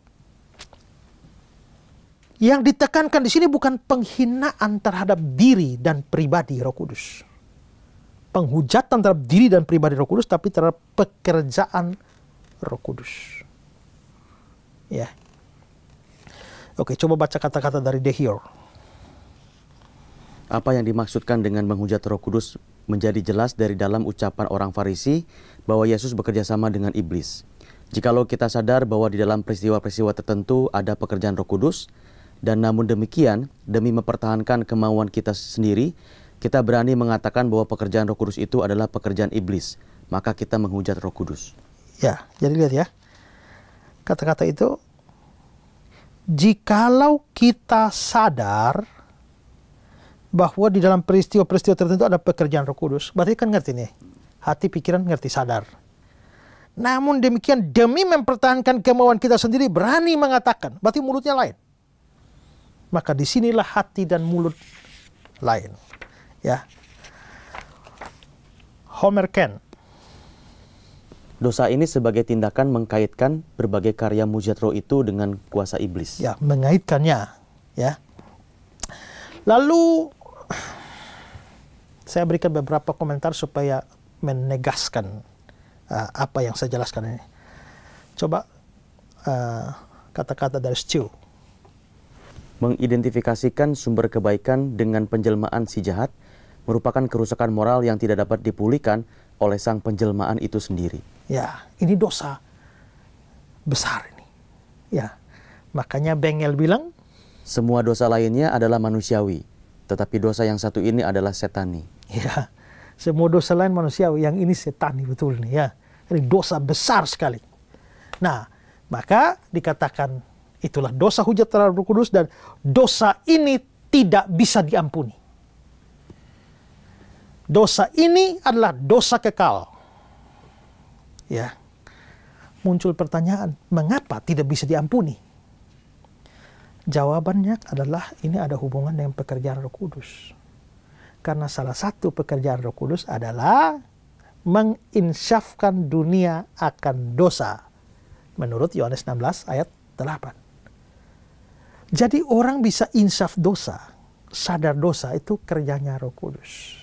yang ditekankan di sini bukan penghinaan terhadap diri dan pribadi Roh Kudus. Penghujatan terhadap diri dan pribadi Roh Kudus, tapi terhadap pekerjaan Roh Kudus. Ya. Oke, coba baca kata-kata dari De Heer. Apa yang dimaksudkan dengan menghujat Roh Kudus menjadi jelas dari dalam ucapan orang Farisi bahwa Yesus bekerja sama dengan iblis. Jikalau kita sadar bahwa di dalam peristiwa-peristiwa tertentu ada pekerjaan Roh Kudus, dan namun demikian, demi mempertahankan kemauan kita sendiri, kita berani mengatakan bahwa pekerjaan Roh Kudus itu adalah pekerjaan iblis, maka kita menghujat Roh Kudus. Ya, jadi lihat ya. Kata-kata itu, jikalau kita sadar bahwa di dalam peristiwa-peristiwa tertentu ada pekerjaan Roh Kudus, berarti kan ngerti nih. Hati, pikiran, ngerti, sadar. Namun demikian, demi mempertahankan kemauan kita sendiri, berani mengatakan, berarti mulutnya lain. Maka disinilah hati dan mulut lain. Ya. Homer Ken. Dosa ini sebagai tindakan mengkaitkan berbagai karya mujizat roh itu dengan kuasa iblis. Ya, mengaitkannya. Ya. Lalu saya berikan beberapa komentar supaya menegaskan apa yang saya jelaskan ini. Coba kata-kata dari Stew. Mengidentifikasikan sumber kebaikan dengan penjelmaan si jahat merupakan kerusakan moral yang tidak dapat dipulihkan oleh sang penjelmaan itu sendiri. Ya, ini dosa besar ini. Ya, makanya Bengel bilang, semua dosa lainnya adalah manusiawi, tetapi dosa yang satu ini adalah setani. Ya, semua dosa lain manusiawi, yang ini setani betul nih ya. Ini dosa besar sekali. Nah, maka dikatakan itulah dosa hujat terhadap Roh Kudus, dan dosa ini tidak bisa diampuni. Dosa ini adalah dosa kekal. Ya. Muncul pertanyaan, mengapa tidak bisa diampuni? Jawabannya adalah ini ada hubungan dengan pekerjaan Roh Kudus. Karena salah satu pekerjaan Roh Kudus adalah menginsyafkan dunia akan dosa. Menurut Yohanes 16 ayat 8. Jadi orang bisa insyaf dosa, sadar dosa, itu kerjanya Roh Kudus.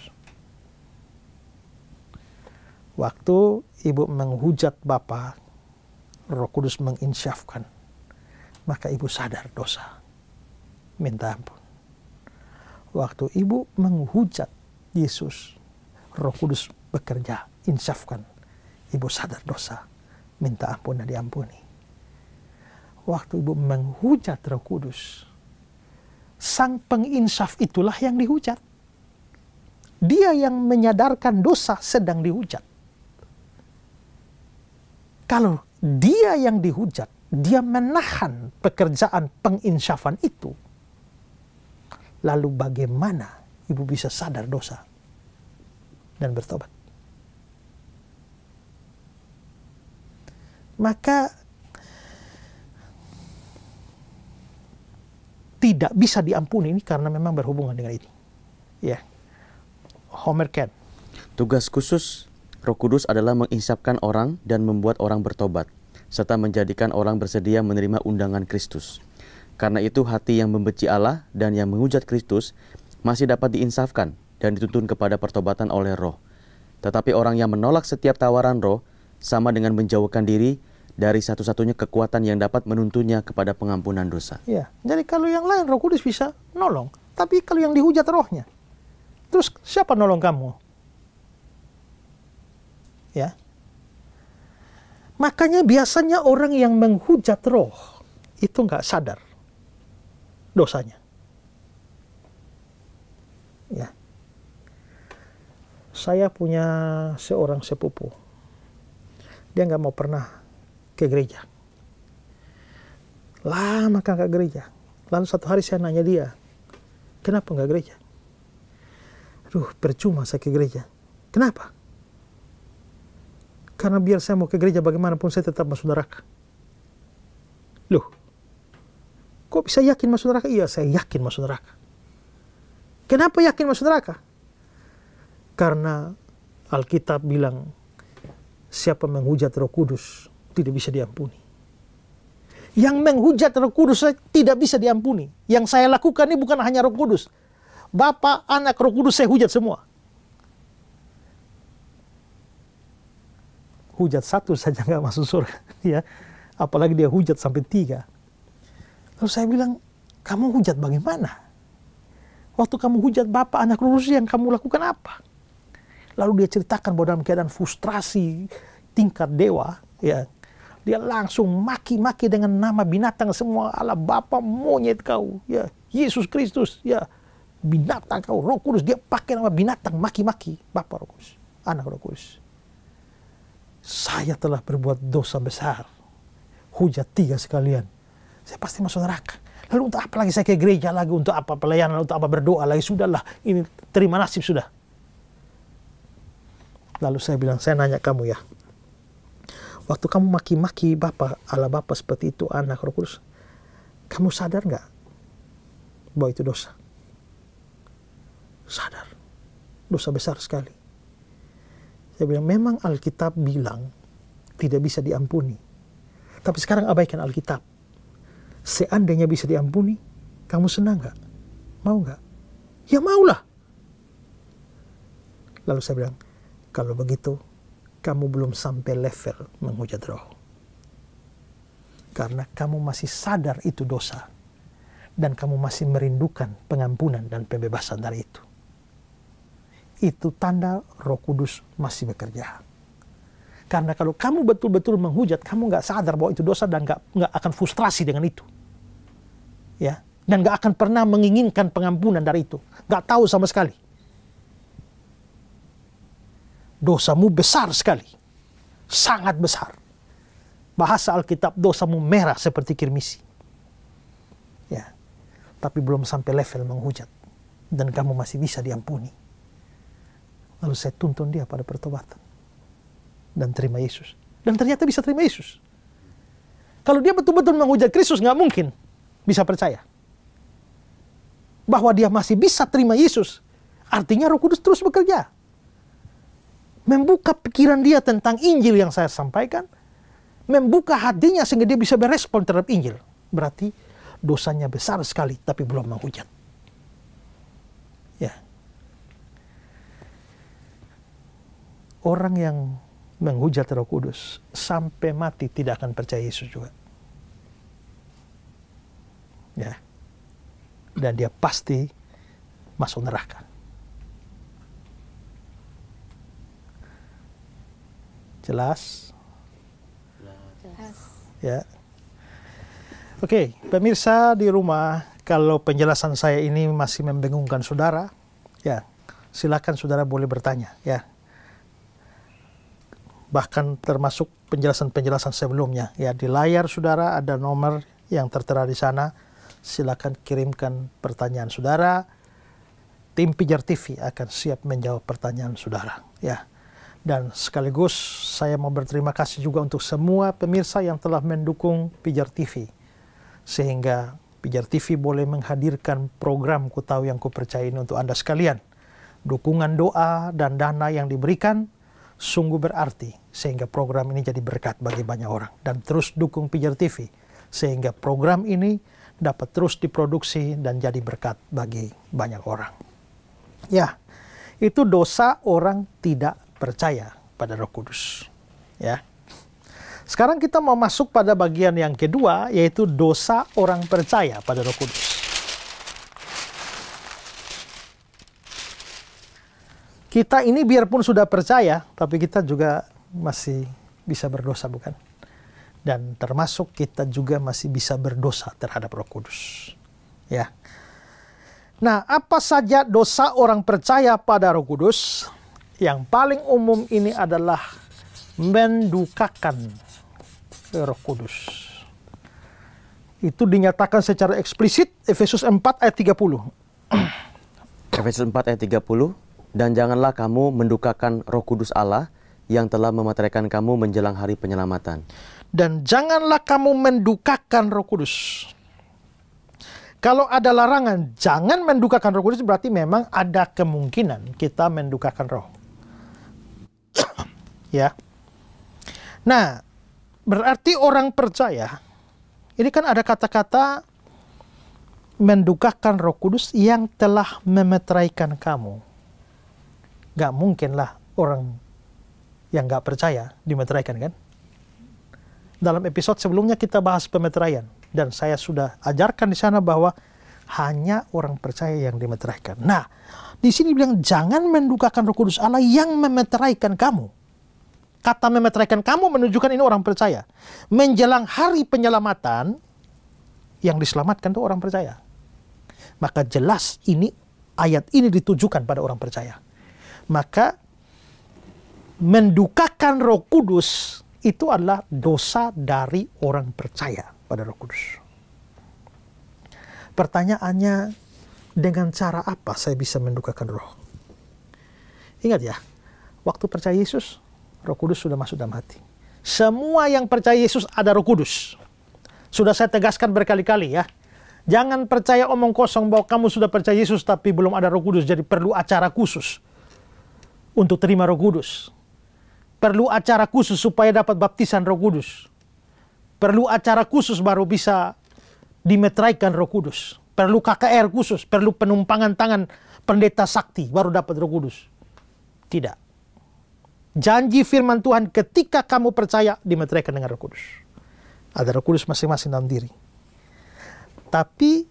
Waktu ibu menghujat Bapa, Roh Kudus menginsyafkan, maka ibu sadar dosa, minta ampun. Waktu ibu menghujat Yesus, Roh Kudus bekerja, insyafkan, ibu sadar dosa, minta ampun dan diampuni. Waktu ibu menghujat Roh Kudus, sang penginsaf itulah yang dihujat. Dia yang menyadarkan dosa sedang dihujat. Kalau dia yang dihujat, dia menahan pekerjaan penginsyafan itu. Lalu bagaimana ibu bisa sadar dosa dan bertobat? Maka tidak bisa diampuni ini karena memang berhubungan dengan ini. Ya. Homer Ken. Tugas khusus Roh Kudus adalah menginsafkan orang dan membuat orang bertobat, serta menjadikan orang bersedia menerima undangan Kristus. Karena itu hati yang membenci Allah dan yang menghujat Kristus masih dapat diinsafkan dan dituntun kepada pertobatan oleh Roh. Tetapi orang yang menolak setiap tawaran Roh sama dengan menjauhkan diri dari satu-satunya kekuatan yang dapat menuntunnya kepada pengampunan dosa. Ya, jadi kalau yang lain Roh Kudus bisa nolong, tapi kalau yang dihujat rohnya, terus siapa nolong kamu? Ya. Makanya biasanya orang yang menghujat roh itu nggak sadar dosanya. Ya. Saya punya seorang sepupu. Dia nggak mau pernah ke gereja. Lama kan ke gereja. Lalu satu hari saya nanya dia, kenapa nggak gereja? Aduh, percuma saya ke gereja. Kenapa? Karena biar saya mau ke gereja bagaimanapun saya tetap masuk neraka. Loh, kok bisa yakin masuk neraka? Iya, saya yakin masuk neraka. Kenapa yakin masuk neraka? Karena Alkitab bilang, siapa menghujat Roh Kudus tidak bisa diampuni. Yang menghujat Roh Kudus tidak bisa diampuni. Yang saya lakukan ini bukan hanya Roh Kudus. Bapa, Anak, Roh Kudus saya hujat semua. Hujat satu saja nggak masuk surga, ya. Apalagi dia hujat sampai 3. Lalu saya bilang, Kamu hujat bagaimana? Waktu kamu hujat Bapa, Anak, Roh Kudus, yang kamu lakukan apa? Lalu dia ceritakan bahwa dalam keadaan frustrasi tingkat dewa, ya, dia langsung maki-maki dengan nama binatang semua, ala Bapa, monyet kau, ya, Yesus Kristus, ya, binatang kau, Roh Kudus. Dia pakai nama binatang, maki-maki Bapa, Roh Kudus, Anak, Roh Kudus. Saya telah berbuat dosa besar. Hujat 3 sekalian. Saya pasti masuk neraka. Lalu untuk apa lagi saya ke gereja lagi? Untuk apa pelayanan? Untuk apa berdoa lagi? Sudahlah, ini terima nasib sudah. Lalu saya bilang, saya nanya kamu ya. Waktu kamu maki-maki Bapa, ala Bapa seperti itu, Anak, Roh Kudus, kamu sadar nggak bahwa itu dosa? Sadar. Dosa besar sekali. Saya bilang, memang Alkitab bilang tidak bisa diampuni. Tapi sekarang abaikan Alkitab. Seandainya bisa diampuni, kamu senang nggak? Mau nggak? Ya maulah. Lalu saya bilang, kalau begitu, kamu belum sampai level menghujat roh. Karena kamu masih sadar itu dosa. Dan kamu masih merindukan pengampunan dan pembebasan dari itu. Itu tanda Roh Kudus masih bekerja. Karena kalau kamu betul-betul menghujat, kamu nggak sadar bahwa itu dosa dan nggak akan frustrasi dengan itu. Ya, dan nggak akan pernah menginginkan pengampunan dari itu. Nggak tahu sama sekali. Dosamu besar sekali. Sangat besar. Bahasa Alkitab, dosamu merah seperti kirmisi. Ya, tapi belum sampai level menghujat. Dan kamu masih bisa diampuni. Lalu saya tuntun dia pada pertobatan. Dan terima Yesus. Dan ternyata bisa terima Yesus. Kalau dia betul-betul menghujat Kristus, nggak mungkin bisa percaya bahwa dia masih bisa terima Yesus. Artinya Roh Kudus terus bekerja. Membuka pikiran dia tentang Injil yang saya sampaikan. Membuka hatinya sehingga dia bisa berespon terhadap Injil. Berarti dosanya besar sekali tapi belum menghujat. Ya. Orang yang menghujat Roh Kudus sampai mati tidak akan percaya Yesus juga. Ya. Dan dia pasti masuk neraka. Jelas? Jelas. Ya. Oke, pemirsa di rumah, kalau penjelasan saya ini masih membingungkan saudara, ya, silakan saudara boleh bertanya, ya. Bahkan termasuk penjelasan-penjelasan sebelumnya, ya, di layar saudara ada nomor yang tertera di sana. Silakan kirimkan pertanyaan saudara. Tim Pijar TV akan siap menjawab pertanyaan saudara, ya. Dan sekaligus saya mau berterima kasih juga untuk semua pemirsa yang telah mendukung Pijar TV. Sehingga Pijar TV boleh menghadirkan program Ku Tahu Yang Ku Percaya ini untuk Anda sekalian. Dukungan doa dan dana yang diberikan sungguh berarti sehingga program ini jadi berkat bagi banyak orang. Dan terus dukung Pijar TV sehingga program ini dapat terus diproduksi dan jadi berkat bagi banyak orang. Ya, itu dosa orang tidak percaya pada Roh Kudus. Ya. Sekarang kita mau masuk pada bagian yang kedua, yaitu dosa orang percaya pada Roh Kudus. Kita ini biarpun sudah percaya, tapi kita juga masih bisa berdosa, bukan? Dan termasuk kita juga masih bisa berdosa terhadap Roh Kudus. Ya. Nah, apa saja dosa orang percaya pada Roh Kudus? Yang paling umum ini adalah mendukakan Roh Kudus. Itu dinyatakan secara eksplisit Efesus 4 ayat 30. Efesus 4 ayat 30, dan janganlah kamu mendukakan Roh Kudus Allah yang telah memeteraikan kamu menjelang hari penyelamatan. Dan janganlah kamu mendukakan Roh Kudus. Kalau ada larangan, jangan mendukakan Roh Kudus, berarti memang ada kemungkinan kita mendukakan Roh. Ya. Nah, berarti orang percaya, ini kan ada kata-kata mendukakan Roh Kudus yang telah memeteraikan kamu. Gak mungkinlah orang yang gak percaya dimeteraikan, kan? Dalam episode sebelumnya kita bahas pemeteraian. Dan saya sudah ajarkan di sana bahwa Hanya orang percaya yang dimeteraikan. Nah, di sini bilang jangan mendukakan Roh Kudus Allah yang memeteraikan kamu. Kata memeteraikan kamu menunjukkan ini orang percaya. Menjelang hari penyelamatan, yang diselamatkan itu orang percaya. Maka jelas ini ayat ini ditujukan pada orang percaya. Maka mendukakan Roh Kudus itu adalah dosa dari orang percaya pada Roh Kudus. Pertanyaannya, dengan cara apa saya bisa mendukakan Roh? Ingat ya, waktu percaya Yesus, Roh Kudus sudah masuk dalam hati. Semua yang percaya Yesus ada Roh Kudus. Sudah saya tegaskan berkali-kali ya. Jangan percaya omong kosong bahwa kamu sudah percaya Yesus tapi belum ada Roh Kudus. Jadi perlu acara khusus untuk terima Roh Kudus. Perlu acara khusus supaya dapat baptisan Roh Kudus. Perlu acara khusus baru bisa dimeteraikan Roh Kudus. Perlu KKR khusus, perlu penumpangan tangan pendeta sakti baru dapat Roh Kudus. Tidak. Janji firman Tuhan ketika kamu percaya dimeteraikan dengan Roh Kudus. Ada Roh Kudus masing-masing dalam diri. Tapi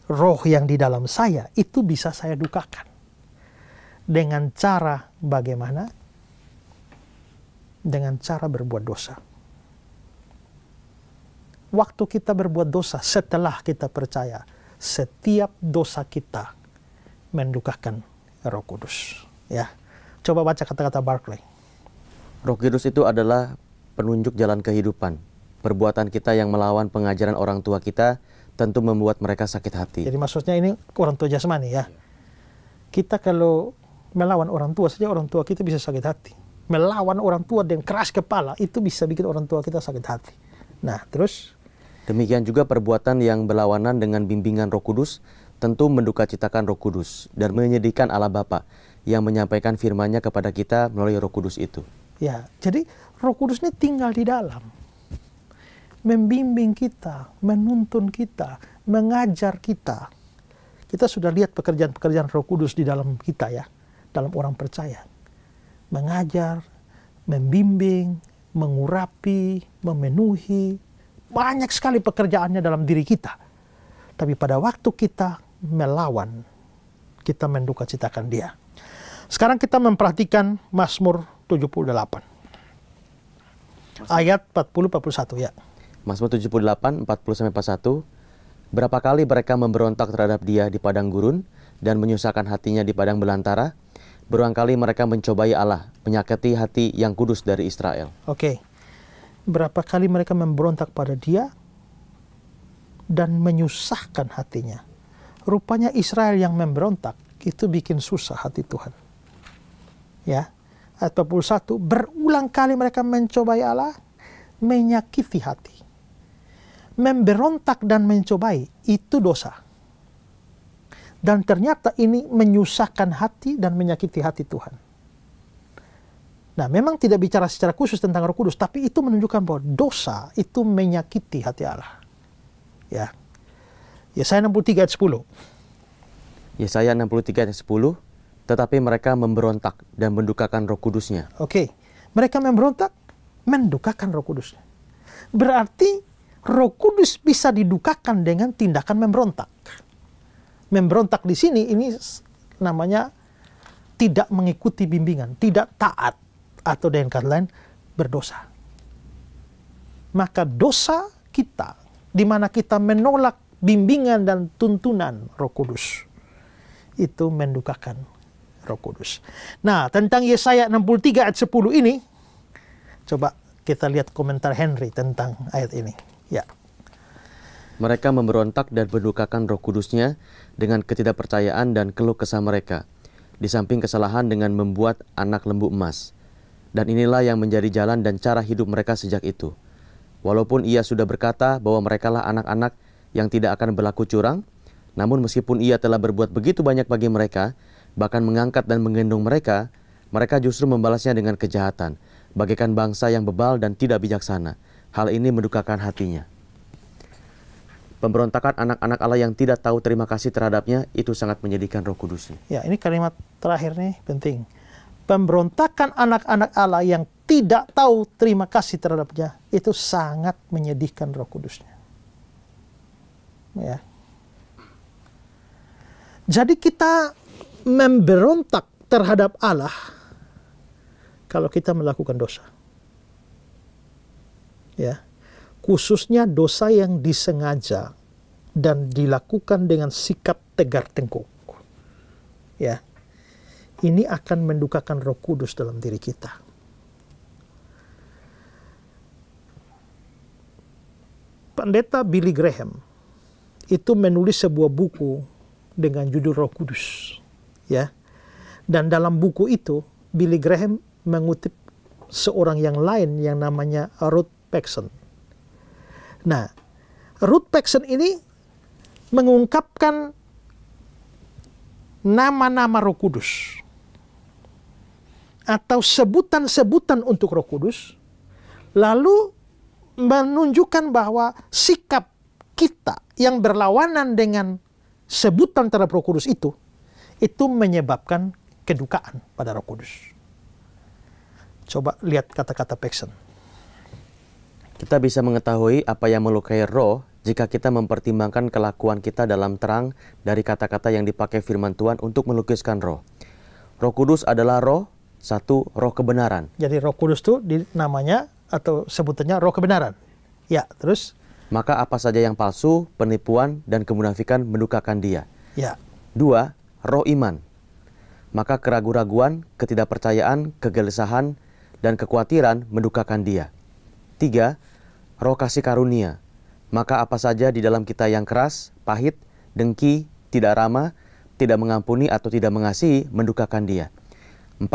roh yang di dalam saya itu bisa saya dukakan. Dengan cara bagaimana? Dengan cara berbuat dosa. Waktu kita berbuat dosa setelah kita percaya, setiap dosa kita mendukakan Roh Kudus. Ya, coba baca kata-kata Barclay. Roh Kudus itu adalah penunjuk jalan kehidupan. Perbuatan kita yang melawan pengajaran orang tua kita tentu membuat mereka sakit hati. Jadi maksudnya ini orang tua jasmani ya. Kita kalau melawan orang tua saja orang tua kita bisa sakit hati. Melawan orang tua dengan keras kepala itu bisa bikin orang tua kita sakit hati. Nah, terus demikian juga perbuatan yang berlawanan dengan bimbingan Roh Kudus tentu mendukacitakan Roh Kudus dan menyedihkan Allah Bapa yang menyampaikan firman-Nya kepada kita melalui Roh Kudus itu. Ya, jadi Roh Kudus ini tinggal di dalam. Membimbing kita, menuntun kita, mengajar kita. Kita sudah lihat pekerjaan-pekerjaan Roh Kudus di dalam kita ya, dalam orang percaya. Mengajar, membimbing, mengurapi, memenuhi, banyak sekali pekerjaannya dalam diri kita. Tapi pada waktu kita melawan, kita mendukacitakan dia. Sekarang kita memperhatikan Mazmur 78. Ayat 40-41 ya. Mazmur 78, 40-41. Berapa kali mereka memberontak terhadap dia di padang gurun dan menyusahkan hatinya di padang belantara. Berulang kali mereka mencobai Allah, menyakiti hati yang kudus dari Israel. Oke. Berapa kali mereka memberontak pada dia dan menyusahkan hatinya. Rupanya Israel yang memberontak itu bikin susah hati Tuhan. Ya. Ayat 41, berulang kali mereka mencobai Allah, menyakiti hati. Memberontak dan mencobai itu dosa. Dan ternyata ini menyusahkan hati dan menyakiti hati Tuhan. Nah, memang tidak bicara secara khusus tentang Roh Kudus, tapi itu menunjukkan bahwa dosa itu menyakiti hati Allah. Ya. Yesaya 63 ayat 10. Yesaya 63 ayat 10, tetapi mereka memberontak dan mendukakan Roh Kudus-Nya. Oke. Mereka memberontak, mendukakan Roh Kudus-Nya. Berarti Roh Kudus bisa didukakan dengan tindakan memberontak. Memberontak di sini ini namanya tidak mengikuti bimbingan, tidak taat, atau dengan kata lain berdosa. Maka dosa kita di mana kita menolak bimbingan dan tuntunan Roh Kudus itu mendukakan Roh Kudus. Nah, tentang Yesaya 63 ayat 10 ini coba kita lihat komentar Henry tentang ayat ini. Ya. Mereka memberontak dan mendukakan Roh Kudus-Nya dengan ketidakpercayaan dan keluh kesah mereka, di samping kesalahan dengan membuat anak lembu emas. Dan inilah yang menjadi jalan dan cara hidup mereka sejak itu. Walaupun ia sudah berkata bahwa merekalah anak-anak yang tidak akan berlaku curang, namun meskipun ia telah berbuat begitu banyak bagi mereka, bahkan mengangkat dan menggendong mereka, mereka justru membalasnya dengan kejahatan, bagaikan bangsa yang bebal dan tidak bijaksana. Hal ini mendukakan hatinya. Pemberontakan anak-anak Allah yang tidak tahu terima kasih terhadapnya itu sangat menyedihkan Roh Kudus. Ya, ini kalimat terakhir nih penting. Pemberontakan anak-anak Allah yang tidak tahu terima kasih terhadapnya itu sangat menyedihkan Roh Kudus-Nya. Ya. Jadi kita memberontak terhadap Allah kalau kita melakukan dosa. Ya. Khususnya dosa yang disengaja dan dilakukan dengan sikap tegar tengkuk. Ya. Ini akan mendukakan Roh Kudus dalam diri kita. Pendeta Billy Graham itu menulis sebuah buku dengan judul Roh Kudus. Ya. Dan dalam buku itu Billy Graham mengutip seorang yang lain yang namanya Ruth Paxson. Nah, Ruth Paxson ini mengungkapkan nama-nama Roh Kudus atau sebutan-sebutan untuk Roh Kudus, lalu menunjukkan bahwa sikap kita yang berlawanan dengan sebutan terhadap Roh Kudus itu menyebabkan kedukaan pada Roh Kudus. Coba lihat kata-kata Paxson. Kita bisa mengetahui apa yang melukai roh jika kita mempertimbangkan kelakuan kita dalam terang dari kata-kata yang dipakai firman Tuhan untuk melukiskan roh. Roh Kudus adalah roh, satu roh kebenaran. Jadi Roh Kudus itu namanya atau sebutannya roh kebenaran. Ya, terus? Maka apa saja yang palsu, penipuan, dan kemunafikan mendukakan dia. Ya. 2. Roh iman. Maka keraguan-raguan, ketidakpercayaan, kegelisahan, dan kekhawatiran mendukakan dia. 3. Roh kasih karunia. Maka apa saja di dalam kita yang keras, pahit, dengki, tidak ramah, tidak mengampuni atau tidak mengasihi mendukakan dia. 4.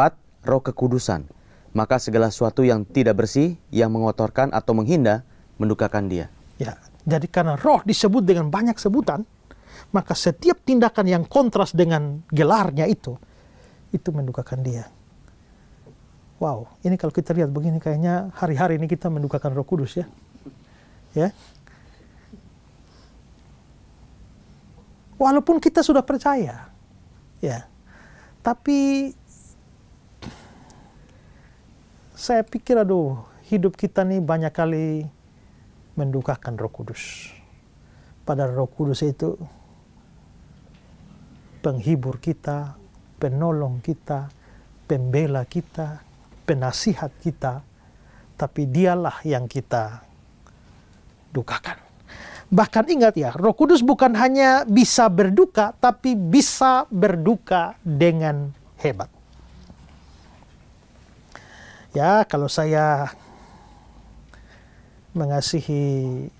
Roh kekudusan. Maka segala sesuatu yang tidak bersih, yang mengotorkan atau menghina mendukakan dia. Ya, jadi karena roh disebut dengan banyak sebutan, maka setiap tindakan yang kontras dengan gelarnya itu mendukakan dia. Wow, ini kalau kita lihat begini kayaknya hari-hari ini kita mendukakan Roh Kudus ya. Ya. Walaupun kita sudah percaya. Ya. Tapi saya pikir hidup kita nih banyak kali mendukakan Roh Kudus. Padahal Roh Kudus itu penghibur kita, penolong kita, pembela kita, penasihat kita, tapi dialah yang kita dukakan. Bahkan ingat ya, Roh Kudus bukan hanya bisa berduka, tapi bisa berduka dengan hebat. Ya, kalau saya mengasihi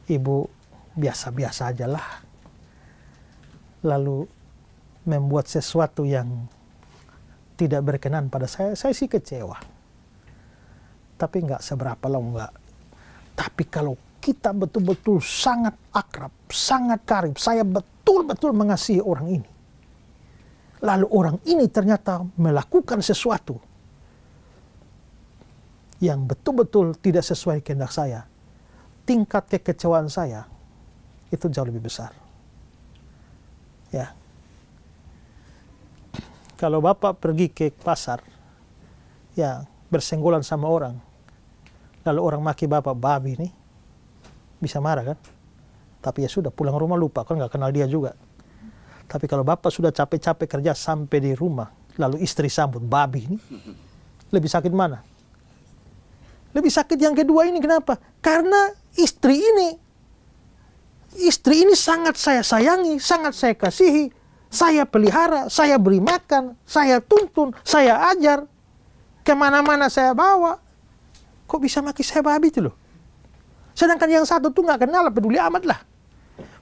ibu biasa-biasa aja lah, lalu membuat sesuatu yang tidak berkenan pada saya sih kecewa. Tapi nggak seberapa lah, nggak. Tapi kalau kita betul-betul sangat akrab, sangat karib, saya betul-betul mengasihi orang ini, lalu orang ini ternyata melakukan sesuatu yang betul-betul tidak sesuai kehendak saya, tingkat kekecewaan saya itu jauh lebih besar. Ya. Kalau Bapak pergi ke pasar, ya bersenggolan sama orang, lalu orang maki Bapak babi nih, bisa marah kan? Tapi ya sudah, pulang rumah lupa, kan nggak kenal dia juga. Tapi kalau Bapak sudah capek-capek kerja sampai di rumah, lalu istri sambut babi nih, lebih sakit mana? Lebih sakit yang kedua ini, kenapa? Karena istri ini sangat saya sayangi, sangat saya kasihi, saya pelihara, saya beri makan, saya tuntun, saya ajar, kemana-mana saya bawa. Kok bisa maki saya babi itu loh? Sedangkan yang satu tuh nggak kenal, peduli amat lah.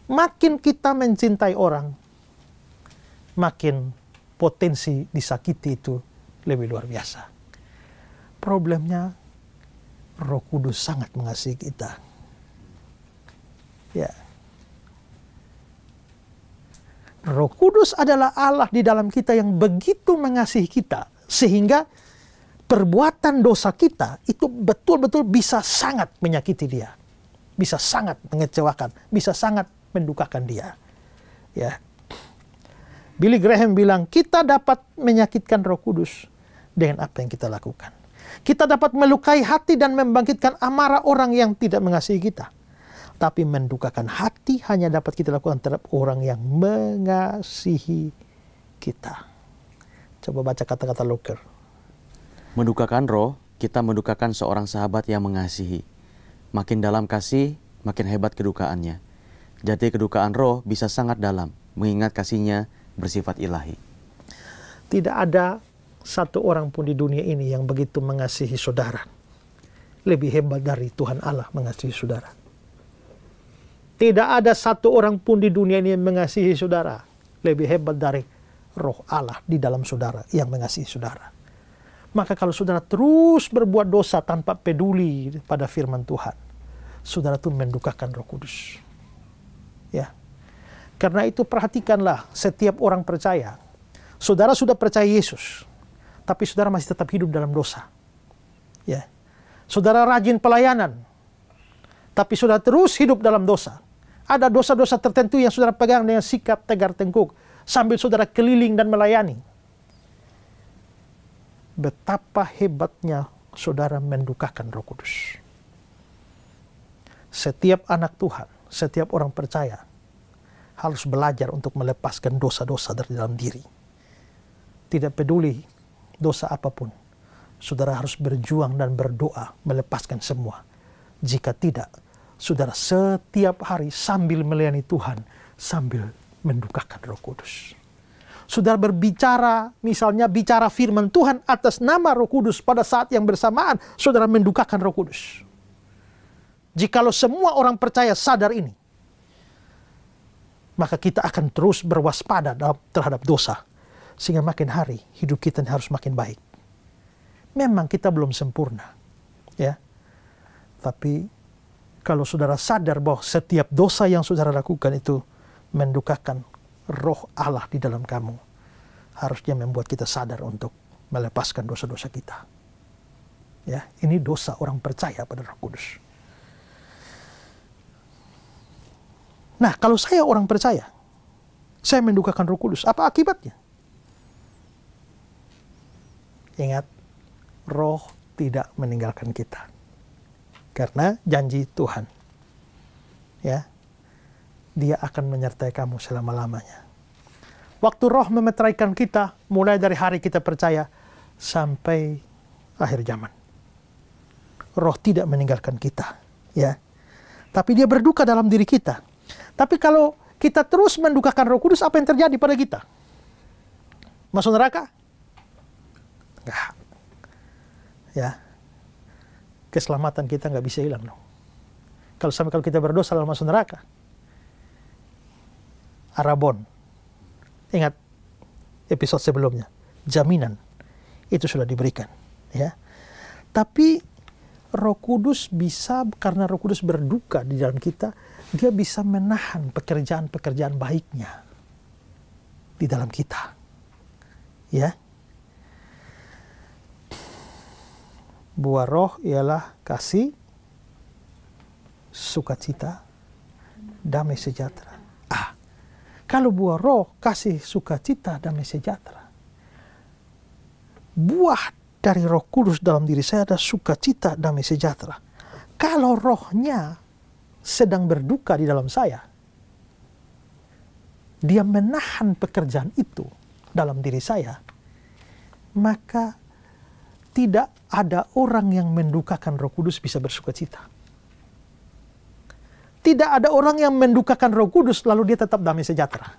Makin kita mencintai orang, makin potensi disakiti itu lebih luar biasa. Problemnya, Roh Kudus sangat mengasihi kita. Ya. Roh Kudus adalah Allah di dalam kita yang begitu mengasihi kita, sehingga perbuatan dosa kita itu betul-betul bisa sangat menyakiti dia, bisa sangat mengecewakan, bisa sangat mendukakan dia. Ya. Billy Graham bilang, kita dapat menyakitkan Roh Kudus dengan apa yang kita lakukan. Kita dapat melukai hati dan membangkitkan amarah orang yang tidak mengasihi kita. Tapi mendukakan hati hanya dapat kita lakukan terhadap orang yang mengasihi kita. Coba baca kata-kata Luker. Mendukakan roh, kita mendukakan seorang sahabat yang mengasihi. Makin dalam kasih, makin hebat kedukaannya. Jadi kedukaan roh bisa sangat dalam, mengingat kasihnya bersifat ilahi. Tidak ada satu orang pun di dunia ini yang begitu mengasihi saudara. Lebih hebat dari Tuhan Allah mengasihi saudara. Tidak ada satu orang pun di dunia ini yang mengasihi saudara. Lebih hebat dari Roh Allah di dalam saudara yang mengasihi saudara. Maka kalau saudara terus berbuat dosa tanpa peduli pada firman Tuhan, saudara itu mendukakan Roh Kudus. Ya. Karena itu perhatikanlah setiap orang percaya. Saudara sudah percaya Yesus, tapi saudara masih tetap hidup dalam dosa. Ya. Saudara rajin pelayanan, tapi saudara terus hidup dalam dosa. Ada dosa-dosa tertentu yang saudara pegang dengan sikap tegar tengkuk sambil saudara keliling dan melayani. Betapa hebatnya saudara mendukakan Roh Kudus. Setiap anak Tuhan, setiap orang percaya harus belajar untuk melepaskan dosa-dosa dari dalam diri. Tidak peduli dosa apapun, saudara harus berjuang dan berdoa melepaskan semua. Jika tidak, saudara setiap hari sambil melayani Tuhan, sambil mendukakan Roh Kudus. Saudara berbicara, misalnya bicara firman Tuhan atas nama Roh Kudus pada saat yang bersamaan, saudara mendukakan Roh Kudus. Jikalau semua orang percaya sadar ini, maka kita akan terus berwaspada terhadap dosa. Sehingga makin hari hidup kita harus makin baik. Memang kita belum sempurna, ya. Tapi kalau saudara sadar bahwa setiap dosa yang saudara lakukan itu mendukakan Roh Allah di dalam kamu, harusnya membuat kita sadar untuk melepaskan dosa-dosa kita. Ya, ini dosa orang percaya pada Roh Kudus. Nah, kalau saya orang percaya, saya mendukakan Roh Kudus, apa akibatnya? Ingat, Roh tidak meninggalkan kita. Karena janji Tuhan, ya, Dia akan menyertai kamu selama-lamanya. Waktu Roh memeteraikan kita, mulai dari hari kita percaya sampai akhir zaman. Roh tidak meninggalkan kita, ya. Tapi Dia berduka dalam diri kita. Tapi kalau kita terus mendukakan Roh Kudus, apa yang terjadi pada kita? Masuk neraka? Enggak. Ya. Keselamatan kita nggak bisa hilang dong. Kalau kita berdosa lalu masuk neraka, Arabon, ingat episode sebelumnya, jaminan itu sudah diberikan, ya. Tapi Roh Kudus bisa, karena Roh Kudus berduka di dalam kita, Dia bisa menahan pekerjaan-pekerjaan baiknya di dalam kita, ya. Buah roh ialah kasih, sukacita, damai sejahtera. Kalau buah roh, kasih, sukacita, damai sejahtera. Buah dari Roh Kudus dalam diri saya ada sukacita, damai sejahtera. Kalau rohnya sedang berduka di dalam saya, Dia menahan pekerjaan itu dalam diri saya, maka tidak ada orang yang mendukakan Roh Kudus bisa bersukacita. Tidak ada orang yang mendukakan Roh Kudus lalu dia tetap damai sejahtera.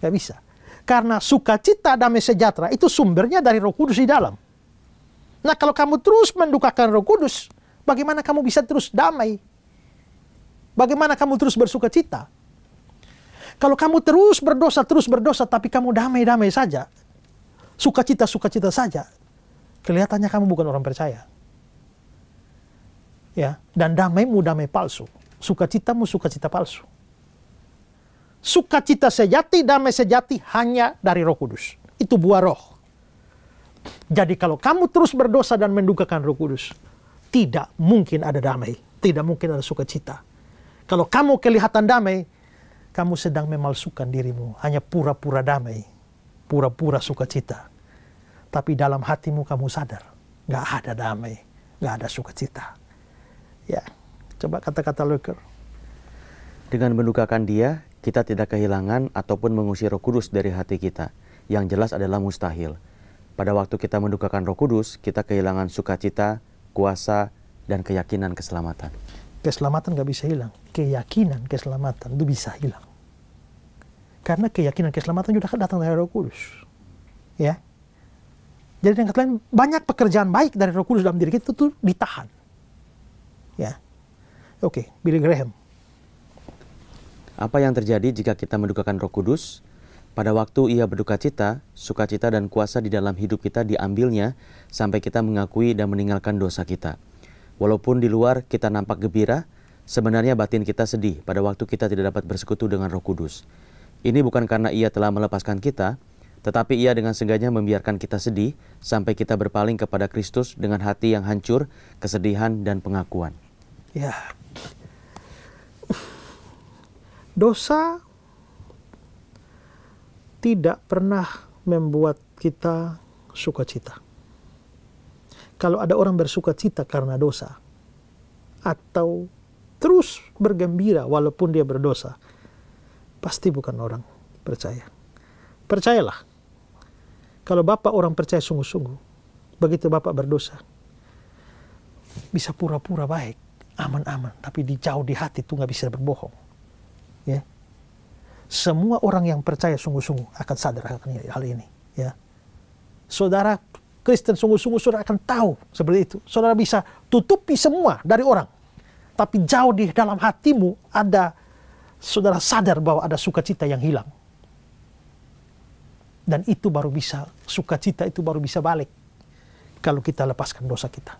Gak bisa. Karena sukacita, damai sejahtera itu sumbernya dari Roh Kudus di dalam. Nah, kalau kamu terus mendukakan Roh Kudus, bagaimana kamu bisa terus damai? Bagaimana kamu terus bersukacita? Kalau kamu terus berdosa, tapi kamu damai-damai saja, sukacita saja, kelihatannya kamu bukan orang percaya. Ya, dan damaimu damai palsu, sukacitamu sukacita palsu. Sukacita sejati, damai sejati hanya dari Roh Kudus. Itu buah roh. Jadi kalau kamu terus berdosa dan mendukakan Roh Kudus, tidak mungkin ada damai, tidak mungkin ada sukacita. Kalau kamu kelihatan damai, kamu sedang memalsukan dirimu, hanya pura-pura damai, pura-pura sukacita. Tapi dalam hatimu kamu sadar, nggak ada damai, nggak ada sukacita. Ya, coba kata-kata Luker. Dengan mendukakan Dia, kita tidak kehilangan ataupun mengusir Roh Kudus dari hati kita. Yang jelas adalah mustahil. Pada waktu kita mendukakan Roh Kudus, kita kehilangan sukacita, kuasa, dan keyakinan keselamatan. Keselamatan nggak bisa hilang. Keyakinan keselamatan itu bisa hilang. Karena keyakinan keselamatan juga datang dari Roh Kudus. Ya. Jadi dengan kata lain, banyak pekerjaan baik dari Roh Kudus dalam diri kita itu ditahan. Ya. Oke, Billy Graham. Apa yang terjadi jika kita mendukakan Roh Kudus? Pada waktu Ia berduka cita, sukacita dan kuasa di dalam hidup kita diambilnya sampai kita mengakui dan meninggalkan dosa kita. Walaupun di luar kita nampak gembira, sebenarnya batin kita sedih pada waktu kita tidak dapat bersekutu dengan Roh Kudus. Ini bukan karena Ia telah melepaskan kita, tetapi Ia dengan sengaja membiarkan kita sedih sampai kita berpaling kepada Kristus dengan hati yang hancur, kesedihan, dan pengakuan. Ya. Dosa tidak pernah membuat kita sukacita. Kalau ada orang bersukacita karena dosa, atau terus bergembira walaupun dia berdosa, pasti bukan orang percaya. Percayalah, kalau Bapak orang percaya sungguh-sungguh, begitu Bapak berdosa, bisa pura-pura baik, aman-aman, tapi jauh di hati itu nggak bisa berbohong. Ya. Semua orang yang percaya sungguh-sungguh akan sadar akan hal ini. Ya. Saudara Kristen sungguh-sungguh, saudara akan tahu seperti itu. Saudara bisa tutupi semua dari orang. Tapi jauh di dalam hatimu ada, saudara sadar bahwa ada sukacita yang hilang. Dan itu baru bisa, sukacita itu baru bisa balik. Kalau kita lepaskan dosa kita.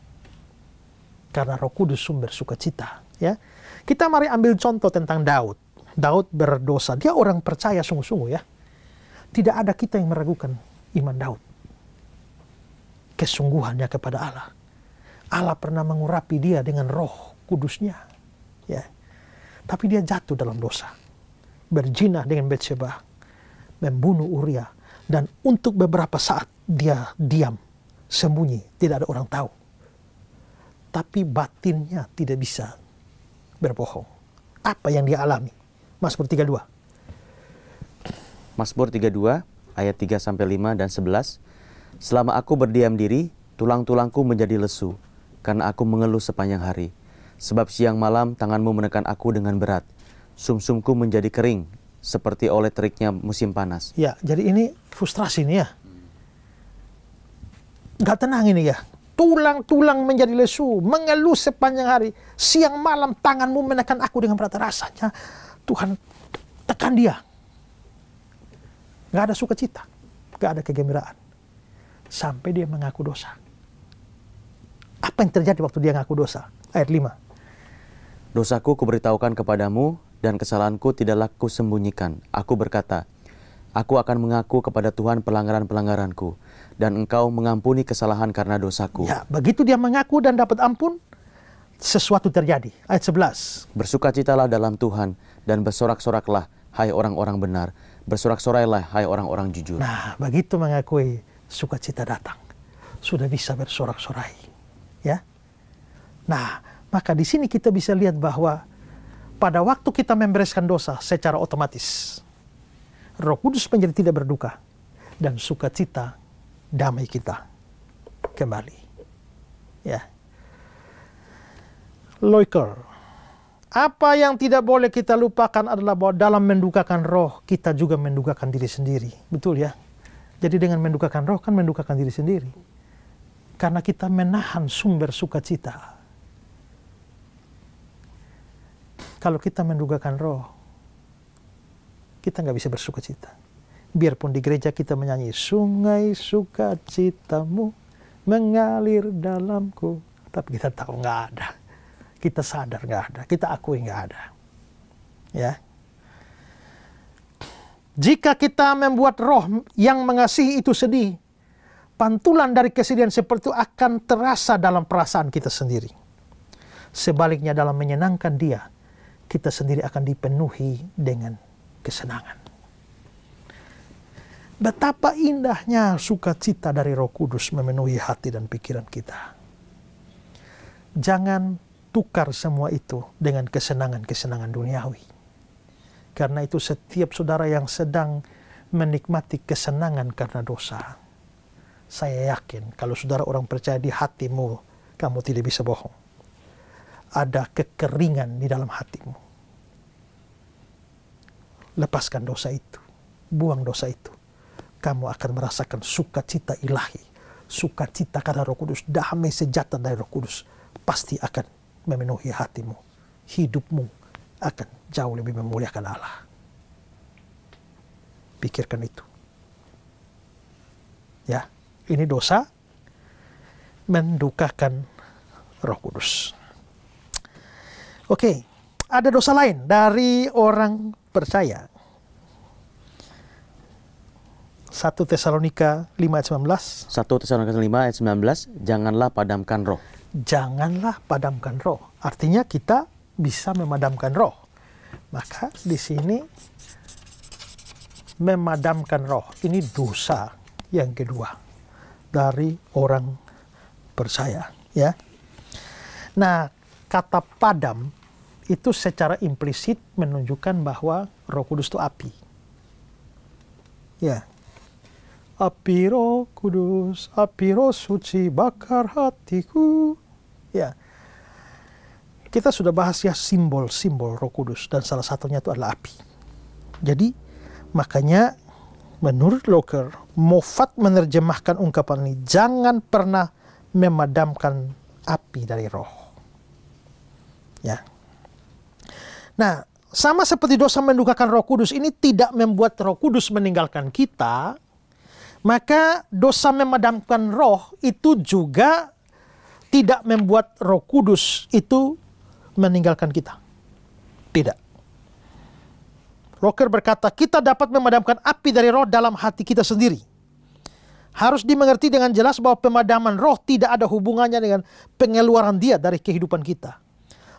Karena Roh Kudus sumber sukacita. Ya. Kita mari ambil contoh tentang Daud. Daud berdosa. Dia orang percaya sungguh-sungguh ya. Tidak ada kita yang meragukan iman Daud. Kesungguhannya kepada Allah. Allah pernah mengurapi dia dengan Roh Kudusnya. Ya. Tapi dia jatuh dalam dosa. Berzina dengan Batsheba. Membunuh Uria. Dan untuk beberapa saat dia diam. Sembunyi. Tidak ada orang tahu. Tapi batinnya tidak bisa berbohong. Apa yang dia alami? Mazmur 32. Mazmur 32 ayat 3-5 dan 11. Selama aku berdiam diri, tulang-tulangku menjadi lesu, karena aku mengeluh sepanjang hari. Sebab siang malam tanganmu menekan aku dengan berat. Sumsumku menjadi kering, seperti oleh teriknya musim panas. Ya, jadi ini frustrasi nih ya. Gak tenang ini ya. Tulang-tulang menjadi lesu, mengeluh sepanjang hari. Siang malam tanganmu menekan aku dengan berat. Rasanya Tuhan tekan dia. Gak ada sukacita, gak ada kegembiraan. Sampai dia mengaku dosa. Apa yang terjadi waktu dia mengaku dosa? Ayat 5. Dosaku kuberitahukan kepadamu, dan kesalahanku tidaklah kusembunyikan. Aku berkata, aku akan mengaku kepada Tuhan pelanggaran-pelanggaranku, dan engkau mengampuni kesalahan karena dosaku. Ya, begitu dia mengaku dan dapat ampun, sesuatu terjadi. Ayat 11. Bersukacitalah dalam Tuhan, dan bersorak-soraklah, hai orang-orang benar. Bersorak-sorailah, hai orang-orang jujur. Nah, begitu mengakui, sukacita datang. Sudah bisa bersorak-sorai. Ya. Nah, maka di sini kita bisa lihat bahwa pada waktu kita membereskan dosa secara otomatis, Roh Kudus menjadi tidak berduka, dan sukacita damai kita kembali. Ya. Loiker. Apa yang tidak boleh kita lupakan adalah bahwa dalam mendukakan roh, kita juga mendukakan diri sendiri. Betul ya? Jadi dengan mendukakan roh kan mendukakan diri sendiri. Karena kita menahan sumber sukacita. Kalau kita mendukakan roh, kita nggak bisa bersukacita. Biarpun di gereja kita menyanyi, sungai sukacitamu mengalir dalamku. Tapi kita tahu nggak ada. Kita sadar nggak ada. Kita akui nggak ada. Ya. Jika kita membuat roh yang mengasihi itu sedih, pantulan dari kesedihan seperti itu akan terasa dalam perasaan kita sendiri. Sebaliknya dalam menyenangkan Dia, kita sendiri akan dipenuhi dengan kesenangan. Betapa indahnya sukacita dari Roh Kudus memenuhi hati dan pikiran kita. Jangan tukar semua itu dengan kesenangan-kesenangan duniawi. Karena itu setiap saudara yang sedang menikmati kesenangan karena dosa, saya yakin kalau saudara orang percaya di hatimu, kamu tidak bisa bohong. Ada kekeringan di dalam hatimu. Lepaskan dosa itu, buang dosa itu. Kamu akan merasakan sukacita ilahi, sukacita karena Roh Kudus, damai sejahtera dari Roh Kudus pasti akan memenuhi hatimu. Hidupmu akan jauh lebih memuliakan Allah. Pikirkan itu. Ya, ini dosa mendukakan Roh Kudus. Oke, ada dosa lain dari orang percaya. 1 Tesalonika 5 ayat 19. 1 Tesalonika 5 ayat 19, janganlah padamkan roh. Janganlah padamkan roh. Artinya kita bisa memadamkan roh. Maka di sini memadamkan roh ini dosa yang kedua dari orang percaya, ya. Nah, kata padam itu secara implisit menunjukkan bahwa Roh Kudus itu api. Ya. Api Roh Kudus, api Roh Suci bakar hatiku. Ya. Kita sudah bahas ya simbol-simbol Roh Kudus dan salah satunya itu adalah api. Jadi makanya menurut Locker, Moffat menerjemahkan ungkapan ini, jangan pernah memadamkan api dari roh. Ya. Nah, sama seperti dosa mendukakan Roh Kudus ini tidak membuat Roh Kudus meninggalkan kita, maka dosa memadamkan roh itu juga tidak membuat Roh Kudus itu meninggalkan kita. Tidak. Locker berkata, kita dapat memadamkan api dari roh dalam hati kita sendiri. Harus dimengerti dengan jelas bahwa pemadaman roh tidak ada hubungannya dengan pengeluaran dia dari kehidupan kita.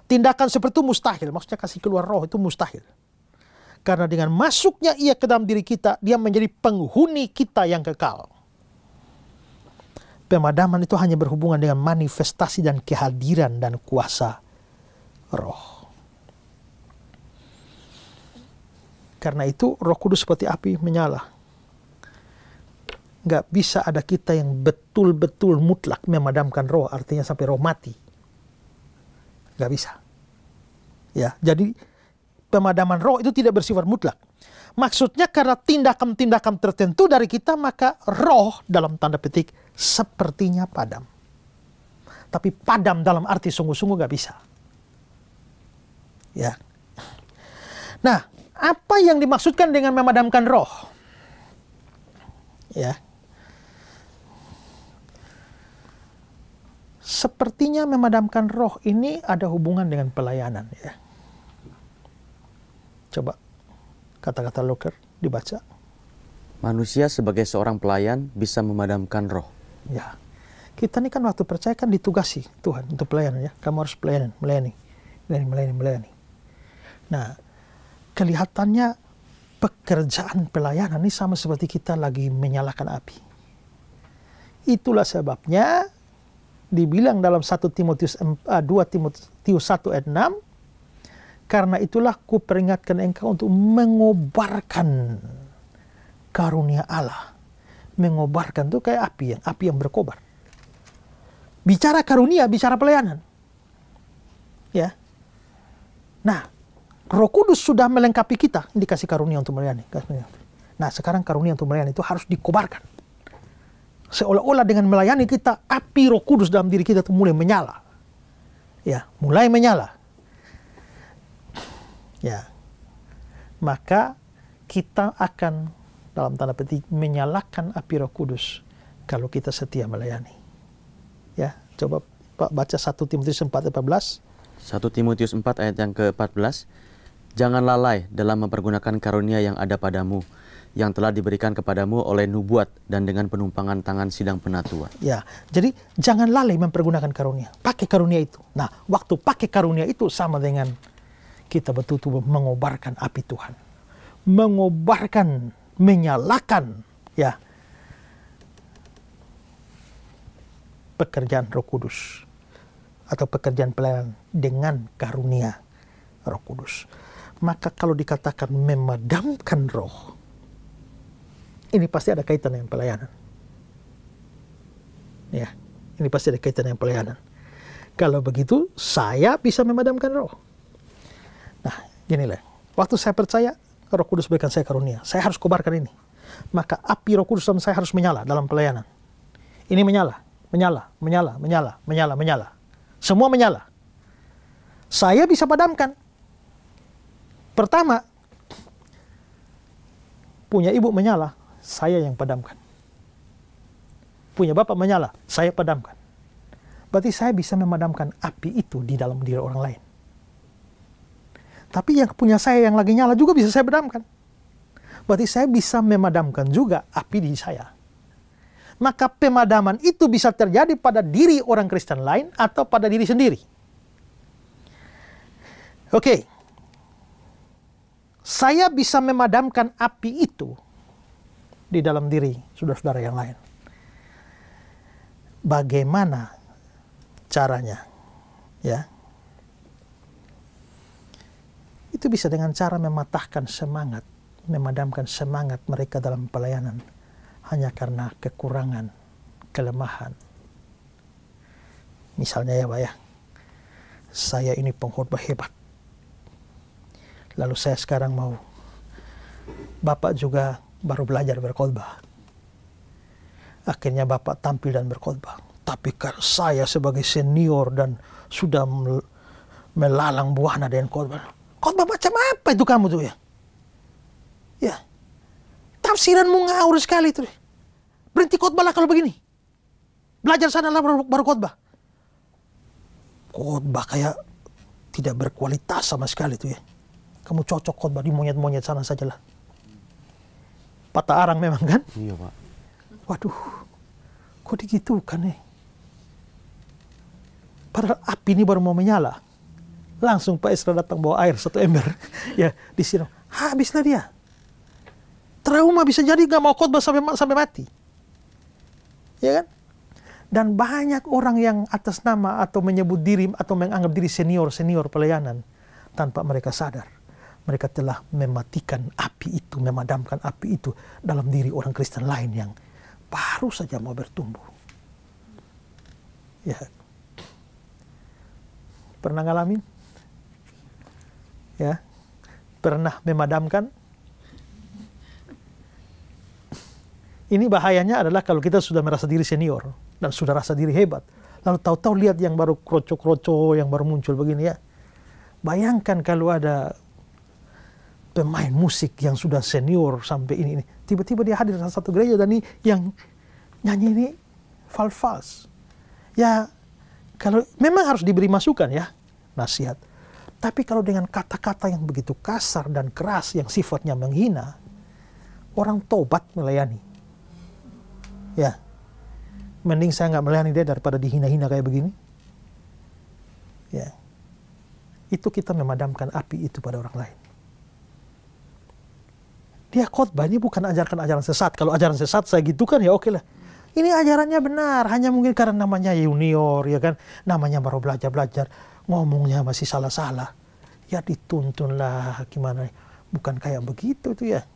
Tindakan seperti itu mustahil, maksudnya kasih keluar roh itu mustahil. Karena dengan masuknya ia ke dalam diri kita, dia menjadi penghuni kita yang kekal. Pemadaman itu hanya berhubungan dengan manifestasi dan kehadiran dan kuasa roh. Karena itu Roh Kudus seperti api menyala. Nggak bisa ada kita yang betul-betul mutlak memadamkan roh, artinya sampai roh mati. Nggak bisa. Ya, jadi pemadaman roh itu tidak bersifat mutlak. Maksudnya karena tindakan-tindakan tertentu dari kita, maka roh dalam tanda petik sepertinya padam. Tapi padam dalam arti sungguh-sungguh nggak bisa. Ya. Nah, apa yang dimaksudkan dengan memadamkan roh? Ya. Sepertinya memadamkan roh ini ada hubungan dengan pelayanan, ya. Coba kata-kata Locker dibaca. Manusia sebagai seorang pelayan bisa memadamkan roh. Ya. Kita ini kan waktu percaya kan ditugasi Tuhan untuk pelayanan, ya. Kamu harus melayani. Nah, kelihatannya pekerjaan pelayanan ini sama seperti kita lagi menyalakan api. Itulah sebabnya dibilang dalam 2 Timotius 1 ayat 6, karena itulah ku peringatkan engkau untuk mengobarkan karunia Allah. Mengobarkan itu kayak api yang berkobar. Bicara karunia, bicara pelayanan. Ya. Nah, Roh Kudus sudah melengkapi kita, dikasih karunia untuk melayani. Nah, sekarang karunia untuk melayani itu harus dikobarkan. Seolah-olah dengan melayani kita, api Roh Kudus dalam diri kita itu mulai menyala. Ya, mulai menyala. Ya. Maka kita akan dalam tanda petik menyalakan api Roh Kudus kalau kita setia melayani. Ya, coba Pak baca 1 Timotius 4:14. 1 Timotius 4 ayat yang ke-14. Jangan lalai dalam mempergunakan karunia yang ada padamu, yang telah diberikan kepadamu oleh nubuat dan dengan penumpangan tangan sidang penatua. Ya, jadi jangan lalai mempergunakan karunia. Pakai karunia itu. Nah, waktu pakai karunia itu sama dengan kita betul-betul mengobarkan api Tuhan. Mengobarkan, menyalakan, ya, pekerjaan Roh Kudus atau pekerjaan pelayanan dengan karunia Roh Kudus. Maka kalau dikatakan memadamkan roh, ini pasti ada kaitan dengan pelayanan. Ya, ini pasti ada kaitan dengan pelayanan. Kalau begitu, saya bisa memadamkan roh. Nah, ginilah. Waktu saya percaya, Roh Kudus berikan saya karunia. Saya harus kobarkan ini. Maka api Roh Kudus dalam saya harus menyala dalam pelayanan. Ini menyala, menyala, menyala, menyala, menyala, menyala. Semua menyala. Saya bisa padamkan. Pertama, punya ibu menyala, saya yang padamkan. Punya bapak menyala, saya padamkan. Berarti saya bisa memadamkan api itu di dalam diri orang lain. Tapi yang punya saya yang lagi nyala juga bisa saya padamkan. Berarti saya bisa memadamkan juga api di saya. Maka pemadaman itu bisa terjadi pada diri orang Kristen lain atau pada diri sendiri. Oke. Saya bisa memadamkan api itu di dalam diri saudara-saudara yang lain. Bagaimana caranya? Ya. Itu bisa dengan cara mematahkan semangat, memadamkan semangat mereka dalam pelayanan hanya karena kekurangan, kelemahan. Misalnya ya Pak ya, saya ini pengkhotbah hebat. Lalu saya sekarang mau, Bapak juga baru belajar berkhotbah. Akhirnya Bapak tampil dan berkhotbah. Tapi karena saya sebagai senior dan sudah melalang buana dengan khotbah. Khotbah macam apa itu kamu tuh ya? Ya. Tafsiranmu ngawur sekali tuh. Berhenti khotbah lah kalau begini. Belajar sana lah baru khotbah. Khotbah kayak tidak berkualitas sama sekali tuh ya. Kamu cocok khotbah di monyet-monyet sana sajalah. Patah arang memang kan? Iya Pak. Waduh, kok digitukan nih? Padahal api ini baru mau menyala. Langsung Pak Esra datang bawa air 1 ember. Ya, disiram. Habislah dia. Trauma bisa jadi gak mau khotbah sampai mati. Ya kan? Dan banyak orang yang atas nama atau menyebut diri atau menganggap diri senior pelayanan tanpa mereka sadar. Mereka telah mematikan api itu, memadamkan api itu dalam diri orang Kristen lain yang baru saja mau bertumbuh. Ya. Pernah ngalamin? Ya. Pernah memadamkan? Ini bahayanya adalah kalau kita sudah merasa diri senior dan sudah rasa diri hebat. Lalu tahu-tahu lihat yang baru kroco-kroco, yang baru muncul begini ya. Bayangkan kalau ada pemain musik yang sudah senior sampai ini. Tiba-tiba dia hadir dalam satu gereja dan ini yang nyanyi ini fals. Ya, kalau memang harus diberi masukan ya, nasihat. Tapi kalau dengan kata-kata yang begitu kasar dan keras yang sifatnya menghina, orang tobat melayani. Ya, mending saya nggak melayani dia daripada dihina-hina kayak begini. Ya, itu kita memadamkan api itu pada orang lain. Dia khotbah ini bukan ajarkan ajaran sesat. Kalau ajaran sesat saya gitu kan ya oke lah. Ini ajarannya benar, hanya mungkin karena namanya junior ya kan, namanya baru belajar, ngomongnya masih salah-salah. Ya dituntun lah gimana, bukan kayak begitu tuh ya.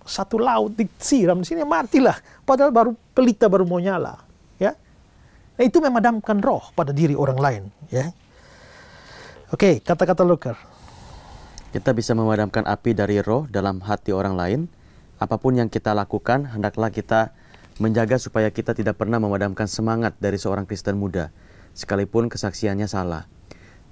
Satu laut disiram di sini matilah, padahal baru pelita baru mau nyala, ya. Nah, itu memadamkan roh pada diri orang lain, ya. Oke, kata-kata Luker. Kita bisa memadamkan api dari roh dalam hati orang lain. Apapun yang kita lakukan, hendaklah kita menjaga supaya kita tidak pernah memadamkan semangat dari seorang Kristen muda, sekalipun kesaksiannya salah.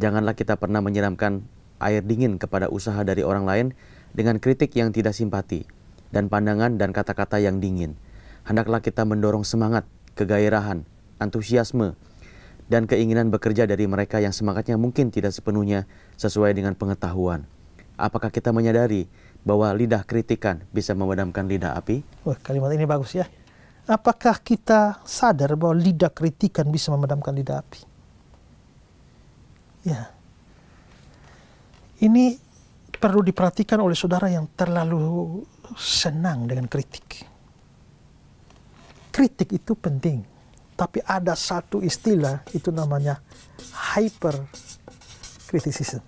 Janganlah kita pernah menyiramkan air dingin kepada usaha dari orang lain dengan kritik yang tidak simpati, dan pandangan dan kata-kata yang dingin. Hendaklah kita mendorong semangat, kegairahan, antusiasme, dan keinginan bekerja dari mereka yang semangatnya mungkin tidak sepenuhnya sesuai dengan pengetahuan. Apakah kita menyadari bahwa lidah kritikan bisa memadamkan lidah api? Wah, kalimat ini bagus ya. Apakah kita sadar bahwa lidah kritikan bisa memadamkan lidah api? Ya. Ini perlu diperhatikan oleh saudara yang terlalu senang dengan kritik. Kritik itu penting, tapi ada satu istilah itu namanya hypercriticism.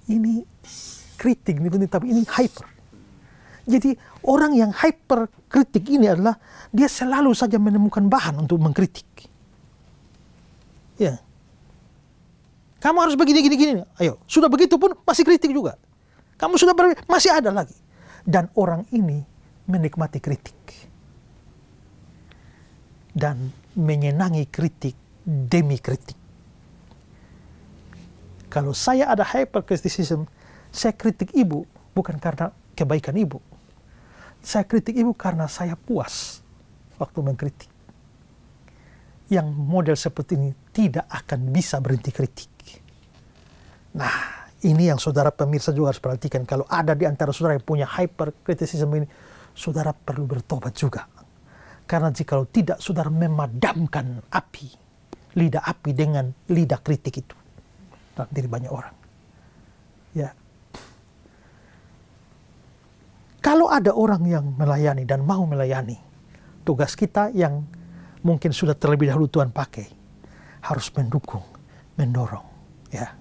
ini kritik, ini penting, tapi ini hyper. Jadi orang yang hyper kritik ini adalah dia selalu saja menemukan bahan untuk mengkritik. Ya. Kamu harus begini, gini, gini. Ayo, sudah begitu pun masih kritik juga. Kamu sudah masih ada lagi. Dan orang ini menikmati kritik. Dan menyenangi kritik demi kritik. Kalau saya ada hypercriticism, saya kritik ibu bukan karena kebaikan ibu. Saya kritik ibu karena saya puas waktu mengkritik. Yang model seperti ini tidak akan bisa berhenti kritik. Nah, ini yang saudara pemirsa juga harus perhatikan. Kalau ada di antara saudara yang punya hypercriticism ini, saudara perlu bertobat juga. Karena jika tidak, saudara memadamkan api, lidah api dengan lidah kritik itu dalam diri banyak orang. Ya. Kalau ada orang yang melayani dan mau melayani, tugas kita yang mungkin sudah terlebih dahulu Tuhan pakai, harus mendukung, mendorong. Ya.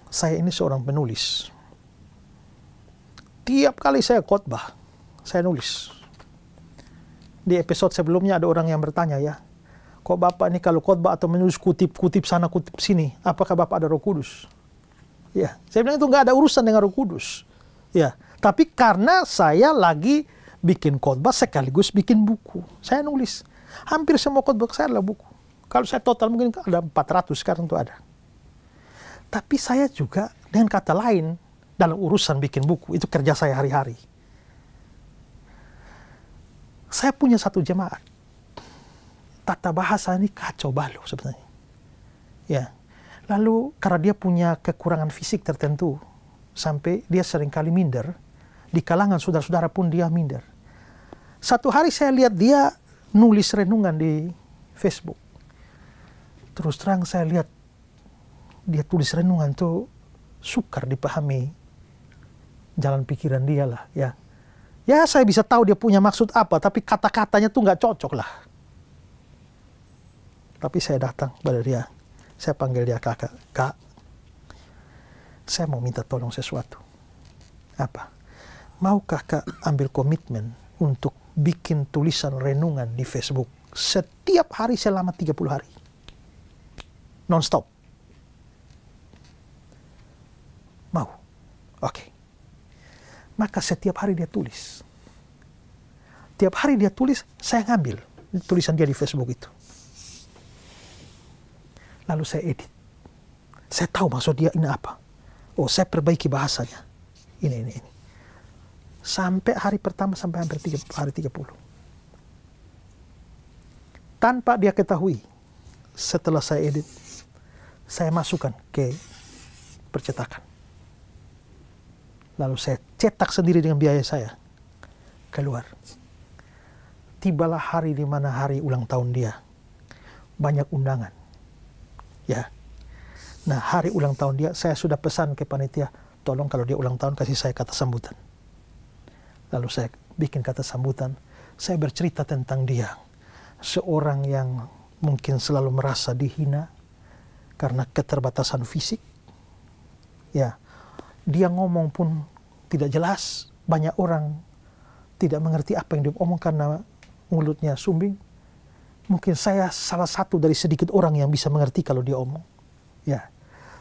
Saya ini seorang penulis. Tiap kali saya khotbah, saya nulis. Di episode sebelumnya ada orang yang bertanya, ya, kok Bapak ini kalau khotbah atau menulis kutip-kutip sana, kutip sini, apakah Bapak ada Roh Kudus? Ya, saya bilang itu nggak ada urusan dengan Roh Kudus. Ya, tapi karena saya lagi bikin khotbah sekaligus bikin buku, saya nulis. Hampir semua khotbah saya adalah buku. Kalau saya total mungkin ada 400 sekarang itu ada. Tapi saya juga dengan kata lain dalam urusan bikin buku, itu kerja saya hari-hari. Saya punya satu jemaat. Tata bahasa ini kacau balau sebenarnya. Ya. Lalu karena dia punya kekurangan fisik tertentu, sampai dia seringkali minder, di kalangan saudara-saudara pun dia minder. Satu hari saya lihat dia nulis renungan di Facebook. Terus terang saya lihat dia tulis renungan tuh sukar dipahami jalan pikiran dia lah, ya. Ya, saya bisa tahu dia punya maksud apa, tapi kata-katanya tuh nggak cocok lah. Tapi saya datang pada dia, saya panggil dia kakak, Kak, saya mau minta tolong sesuatu. Apa? Mau kakak ambil komitmen untuk bikin tulisan renungan di Facebook setiap hari selama 30 hari. Non-stop. Mau? Oke. Maka setiap hari dia tulis. Tiap hari dia tulis, saya ngambil tulisan dia di Facebook itu. Lalu saya edit. Saya tahu maksud dia ini apa. Oh, saya perbaiki bahasanya. Ini. Sampai hari pertama sampai hampir hari 30. Tanpa dia ketahui, setelah saya edit, saya masukkan ke percetakan. Lalu saya cetak sendiri dengan biaya saya. Keluar. Tibalah hari di mana hari ulang tahun dia. Banyak undangan. Ya. Nah, hari ulang tahun dia, saya sudah pesan ke panitia, tolong kalau dia ulang tahun kasih saya kata sambutan. Lalu saya bikin kata sambutan. Saya bercerita tentang dia. Seorang yang mungkin selalu merasa dihina karena keterbatasan fisik. Ya. Dia ngomong pun tidak jelas. Banyak orang tidak mengerti apa yang dia omong karena mulutnya sumbing. Mungkin saya salah satu dari sedikit orang yang bisa mengerti kalau dia omong. Ya.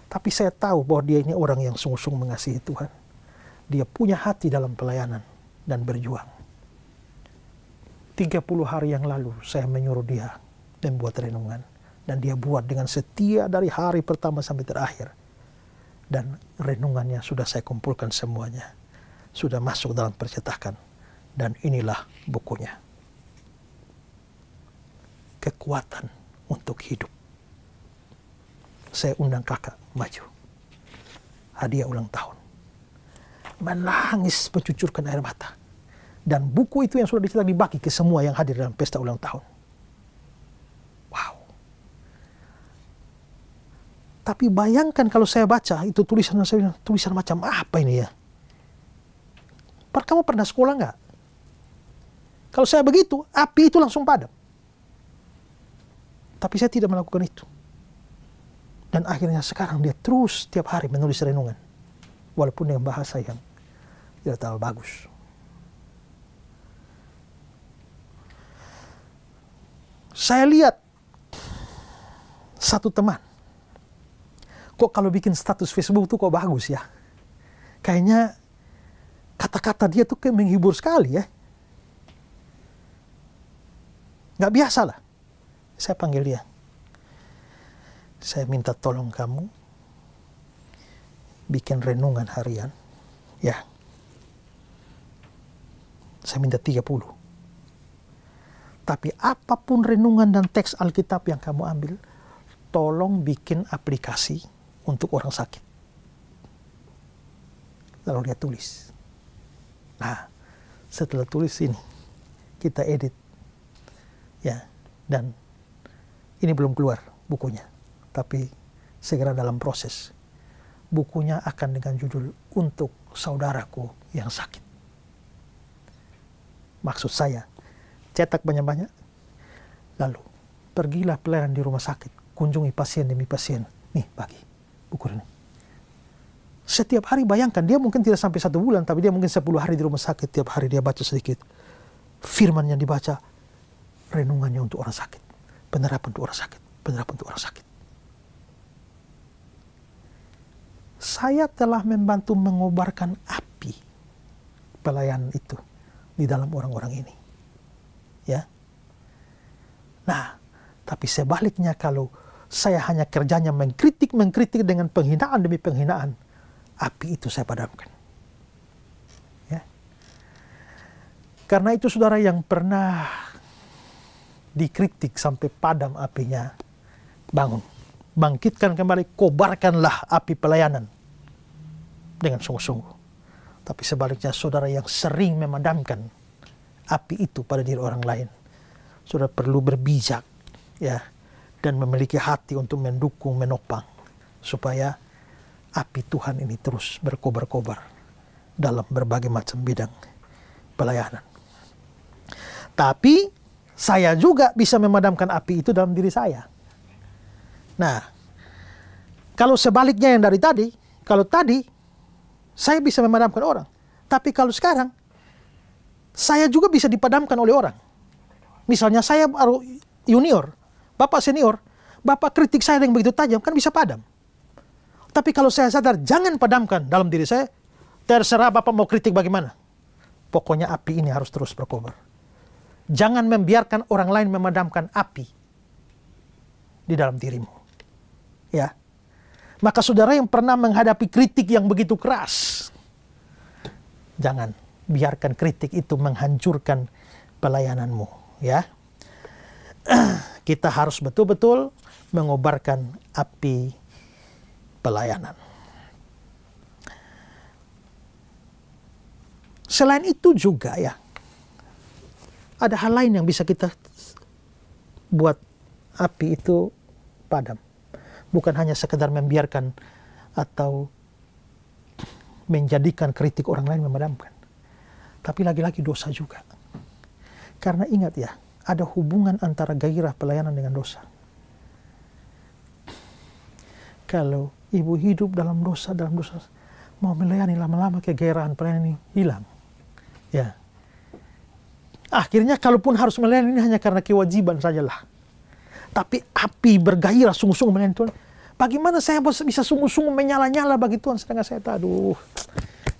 Tapi saya tahu bahwa dia ini orang yang sungguh-sungguh mengasihi Tuhan. Dia punya hati dalam pelayanan dan berjuang. 30 hari yang lalu saya menyuruh dia membuat renungan. Dan dia buat dengan setia dari hari pertama sampai terakhir. Dan renungannya sudah saya kumpulkan semuanya. Sudah masuk dalam percetakan. Dan inilah bukunya. Kekuatan untuk hidup. Saya undang kakak maju. Hadiah ulang tahun. Menangis mencucurkan air mata. Dan buku itu yang sudah dicetak dibagi ke semua yang hadir dalam pesta ulang tahun. Wow. Tapi bayangkan kalau saya baca itu tulisan macam apa ini ya? Kamu pernah sekolah nggak? Kalau saya begitu, api itu langsung padam. Tapi saya tidak melakukan itu. Dan akhirnya sekarang dia terus tiap hari menulis renungan. Walaupun dengan bahasa yang tidak terlalu bagus. Saya lihat satu teman. Kok kalau bikin status Facebook tuh kok bagus ya? Kayaknya kata-kata dia tuh kayak menghibur sekali ya. Nggak biasa lah. Saya panggil dia. Saya minta tolong kamu bikin renungan harian. Ya. Saya minta 30. Tapi apapun renungan dan teks Alkitab yang kamu ambil, tolong bikin aplikasi untuk orang sakit. Lalu dia tulis. Nah, setelah tulis ini, kita edit. Ya, dan ini belum keluar bukunya. Tapi segera dalam proses. Bukunya akan dengan judul Untuk Saudaraku yang Sakit. Maksud saya, cetak banyak-banyak. Lalu, pergilah pelayanan di rumah sakit. Kunjungi pasien demi pasien. Nih, bagi buku ini. Setiap hari bayangkan, dia mungkin tidak sampai 1 bulan, tapi dia mungkin 10 hari di rumah sakit. Tiap hari dia baca sedikit. Firman yang dibaca, renungannya untuk orang sakit. Penerapan untuk orang sakit. Penerapan untuk orang sakit. Saya telah membantu mengobarkan api pelayanan itu di dalam orang-orang ini. Ya. Nah, tapi sebaliknya kalau saya hanya kerjanya mengkritik dengan penghinaan demi penghinaan, api itu saya padamkan. Ya. Karena itu saudara yang pernah dikritik sampai padam apinya, bangun. Bangkitkan kembali, kobarkanlah api pelayanan dengan sungguh-sungguh. Tapi sebaliknya saudara yang sering memadamkan api itu pada diri orang lain, saudara perlu berbijak ya, dan memiliki hati untuk mendukung, menopang supaya api Tuhan ini terus berkobar-kobar dalam berbagai macam bidang pelayanan. Tapi saya juga bisa memadamkan api itu dalam diri saya. Nah, kalau sebaliknya yang dari tadi, kalau tadi saya bisa memadamkan orang, tapi kalau sekarang saya juga bisa dipadamkan oleh orang. Misalnya saya baru junior, Bapak senior, Bapak kritik saya yang begitu tajam, kan bisa padam. Tapi kalau saya sadar jangan padamkan dalam diri saya, terserah Bapak mau kritik bagaimana. Pokoknya api ini harus terus berkobar. Jangan membiarkan orang lain memadamkan api di dalam dirimu. Ya. Maka saudara yang pernah menghadapi kritik yang begitu keras, jangan biarkan kritik itu menghancurkan pelayananmu, ya. Kita harus betul-betul mengobarkan api pelayanan. Selain itu juga ya, ada hal lain yang bisa kita buat api itu padam. Bukan hanya sekedar membiarkan atau menjadikan kritik orang lain memadamkan. Tapi lagi-lagi dosa juga. Karena ingat ya, ada hubungan antara gairah pelayanan dengan dosa. Kalau ibu hidup dalam dosa, mau melayani lama-lama kegairahan pelayanan ini hilang. Ya. Akhirnya kalaupun harus melayani ini hanya karena kewajiban sajalah. Tapi api bergairah sungguh-sungguh melayani Tuhan. Bagaimana saya bisa sungguh-sungguh menyala-nyala bagi Tuhan sedangkan saya tahu,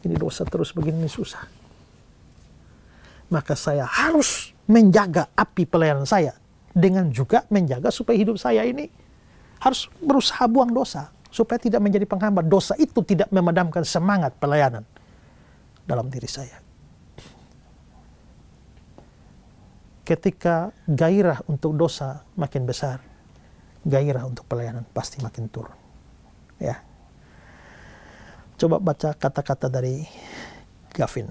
ini dosa terus begini susah. Maka saya harus menjaga api pelayanan saya dengan juga menjaga supaya hidup saya ini harus berusaha buang dosa supaya tidak menjadi penghambat. Dosa itu tidak memadamkan semangat pelayanan dalam diri saya. Ketika gairah untuk dosa makin besar, gairah untuk pelayanan pasti makin turun. Ya. Coba baca kata-kata dari Gavin.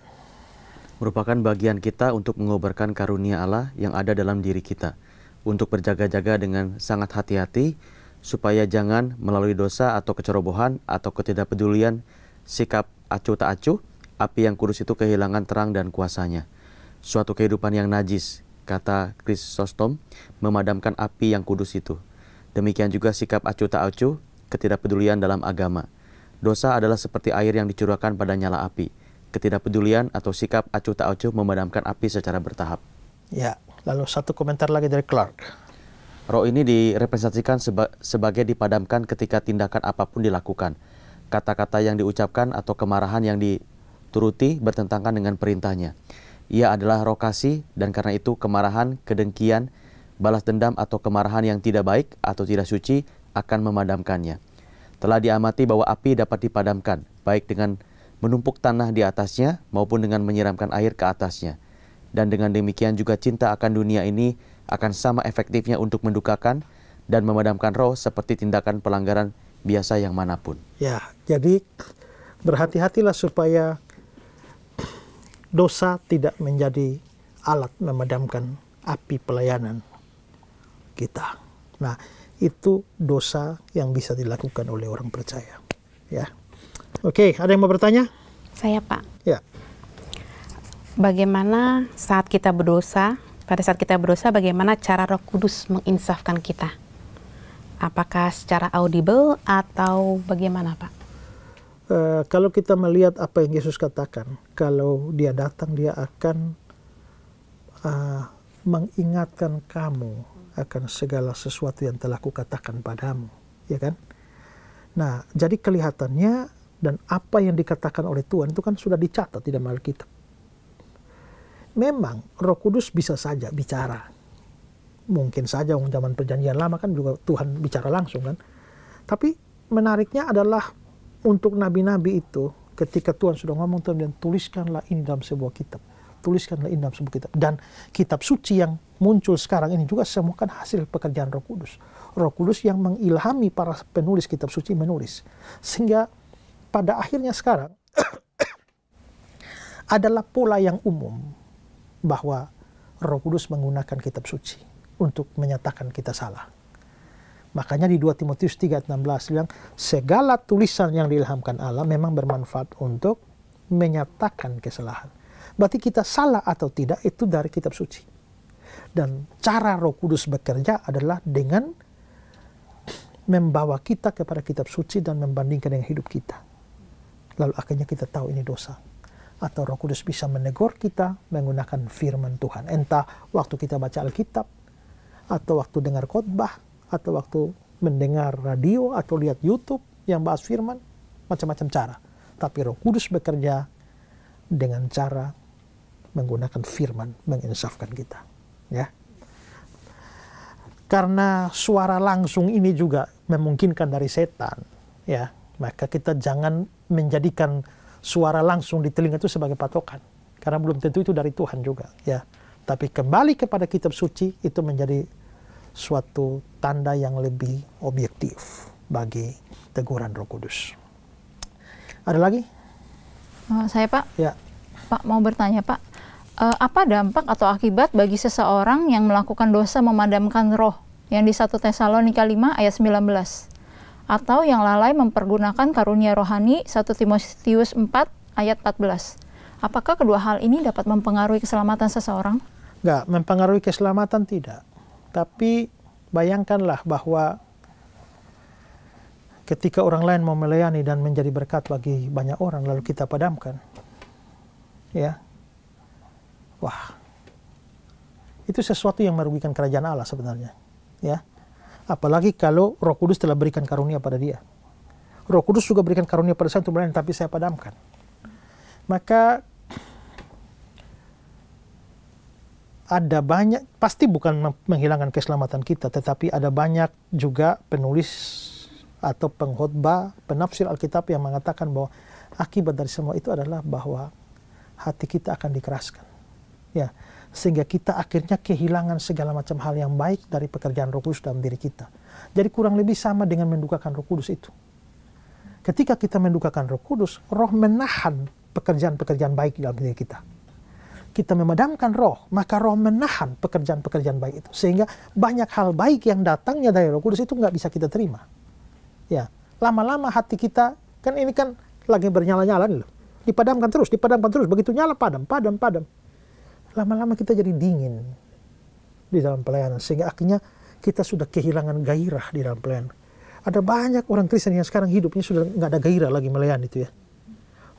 Merupakan bagian kita untuk mengobarkan karunia Allah yang ada dalam diri kita, untuk berjaga-jaga dengan sangat hati-hati, supaya jangan melalui dosa atau kecerobohan atau ketidakpedulian, sikap acuh tak acuh, api yang kudus itu kehilangan terang dan kuasanya. Suatu kehidupan yang najis, kata Chrysostom, memadamkan api yang kudus itu. Demikian juga sikap acuh tak acuh, ketidakpedulian dalam agama. Dosa adalah seperti air yang dicurahkan pada nyala api. Ketidakpedulian atau sikap acuh tak acuh memadamkan api secara bertahap. Ya, lalu satu komentar lagi dari Clark. Roh ini direpresentasikan sebagai dipadamkan ketika tindakan apapun dilakukan. Kata-kata yang diucapkan atau kemarahan yang dituruti bertentangan dengan perintahnya. Ia adalah roh kasih, dan karena itu kemarahan, kedengkian, balas dendam atau kemarahan yang tidak baik atau tidak suci akan memadamkannya. Telah diamati bahwa api dapat dipadamkan, baik dengan menumpuk tanah di atasnya maupun dengan menyiramkan air ke atasnya. Dan dengan demikian juga cinta akan dunia ini akan sama efektifnya untuk mendukakan dan memadamkan roh seperti tindakan pelanggaran biasa yang manapun. Ya, jadi berhati-hatilah supaya dosa tidak menjadi alat memadamkan api pelayanan kita. Nah, itu dosa yang bisa dilakukan oleh orang percaya. Ya, oke, ada yang mau bertanya? Saya, Pak. Ya. Bagaimana saat kita berdosa, pada saat kita berdosa, bagaimana cara Roh Kudus menginsafkan kita? Apakah secara audible atau bagaimana, Pak? Kalau kita melihat apa yang Yesus katakan, kalau dia datang, dia akan mengingatkan kamu akan segala sesuatu yang telah kukatakan padamu, ya kan? Nah, jadi kelihatannya dan apa yang dikatakan oleh Tuhan itu kan sudah dicatat di dalam Alkitab. Memang Roh Kudus bisa saja bicara. Mungkin saja zaman perjanjian lama kan juga Tuhan bicara langsung kan. Tapi menariknya adalah untuk nabi-nabi itu, ketika Tuhan sudah ngomong, Tuhan bilang, tuliskanlah ini dalam sebuah kitab. Tuliskanlah ini dalam sebuah kitab. Dan kitab suci yang muncul sekarang ini juga semua kan hasil pekerjaan Roh Kudus. Roh Kudus yang mengilhami para penulis kitab suci menulis. Sehingga pada akhirnya sekarang adalah pola yang umum bahwa Roh Kudus menggunakan kitab suci untuk menyatakan kita salah. Makanya di 2 Timotius 3:16 bilang, segala tulisan yang diilhamkan Allah memang bermanfaat untuk menyatakan kesalahan. Berarti kita salah atau tidak itu dari kitab suci. Dan cara Roh Kudus bekerja adalah dengan membawa kita kepada kitab suci dan membandingkan dengan hidup kita. Lalu akhirnya kita tahu ini dosa. Atau Roh Kudus bisa menegur kita menggunakan firman Tuhan. Entah waktu kita baca Alkitab, atau waktu dengar khotbah, atau waktu mendengar radio, atau lihat YouTube yang bahas firman, macam-macam cara. Tapi Roh Kudus bekerja dengan cara menggunakan firman, menginsafkan kita. Ya. Karena suara langsung ini juga memungkinkan dari setan, ya, maka kita jangan menjadikan suara langsung di telinga itu sebagai patokan, karena belum tentu itu dari Tuhan juga, ya. Tapi kembali kepada kitab suci itu menjadi suatu tanda yang lebih objektif bagi teguran Roh Kudus. Ada lagi? Saya, Pak. Ya. Pak mau bertanya, Pak. Apa dampak atau akibat bagi seseorang yang melakukan dosa memadamkan roh yang di 1 Tesalonika 5 ayat 19? Atau yang lalai mempergunakan karunia rohani 1 Timotius 4 ayat 14. Apakah kedua hal ini dapat mempengaruhi keselamatan seseorang? Enggak, mempengaruhi keselamatan tidak. Tapi bayangkanlah bahwa ketika orang lain mau melayani dan menjadi berkat bagi banyak orang, lalu kita padamkan. Ya. Wah. Itu sesuatu yang merugikan kerajaan Allah sebenarnya. Ya. Apalagi kalau Roh Kudus telah berikan karunia pada dia. Roh Kudus juga berikan karunia pada saya untuk melayani, tapi saya padamkan. Maka ada banyak, pasti bukan menghilangkan keselamatan kita, tetapi ada banyak juga penulis atau pengkhotbah, penafsir Alkitab yang mengatakan bahwa akibat dari semua itu adalah bahwa hati kita akan dikeraskan. Ya, sehingga kita akhirnya kehilangan segala macam hal yang baik dari pekerjaan Roh Kudus dalam diri kita. Jadi kurang lebih sama dengan mendukakan Roh Kudus itu. Ketika kita mendukakan Roh Kudus, Roh menahan pekerjaan-pekerjaan baik dalam diri kita. Kita memadamkan roh, maka roh menahan pekerjaan-pekerjaan baik itu. Sehingga banyak hal baik yang datangnya dari Roh Kudus itu nggak bisa kita terima. Ya, lama-lama hati kita, kan ini kan lagi bernyala-nyala nih loh. Dipadamkan terus, begitu nyala padam. Lama-lama kita jadi dingin. di dalam pelayanan. Sehingga akhirnya kita sudah kehilangan gairah di dalam pelayanan. Ada banyak orang Kristen yang sekarang hidupnya sudah nggak ada gairah lagi melayani itu ya.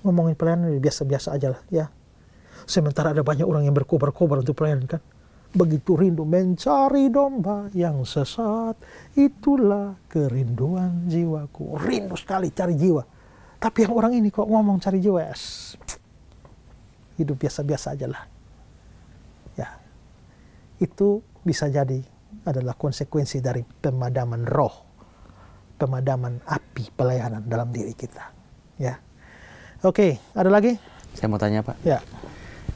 Ngomongin pelayanan biasa-biasa aja lah ya. Sementara ada banyak orang yang berkobar-kobar untuk pelayanan kan. Begitu rindu mencari domba yang sesat, itulah kerinduan jiwaku. Rindu sekali cari jiwa. Tapi yang orang ini kok ngomong cari jiwa, yes. Hidup biasa-biasa aja lah. Ya, itu bisa jadi adalah konsekuensi dari pemadaman roh, pemadaman api pelayanan dalam diri kita. Ya, oke, ada lagi? Saya mau tanya Pak. Ya.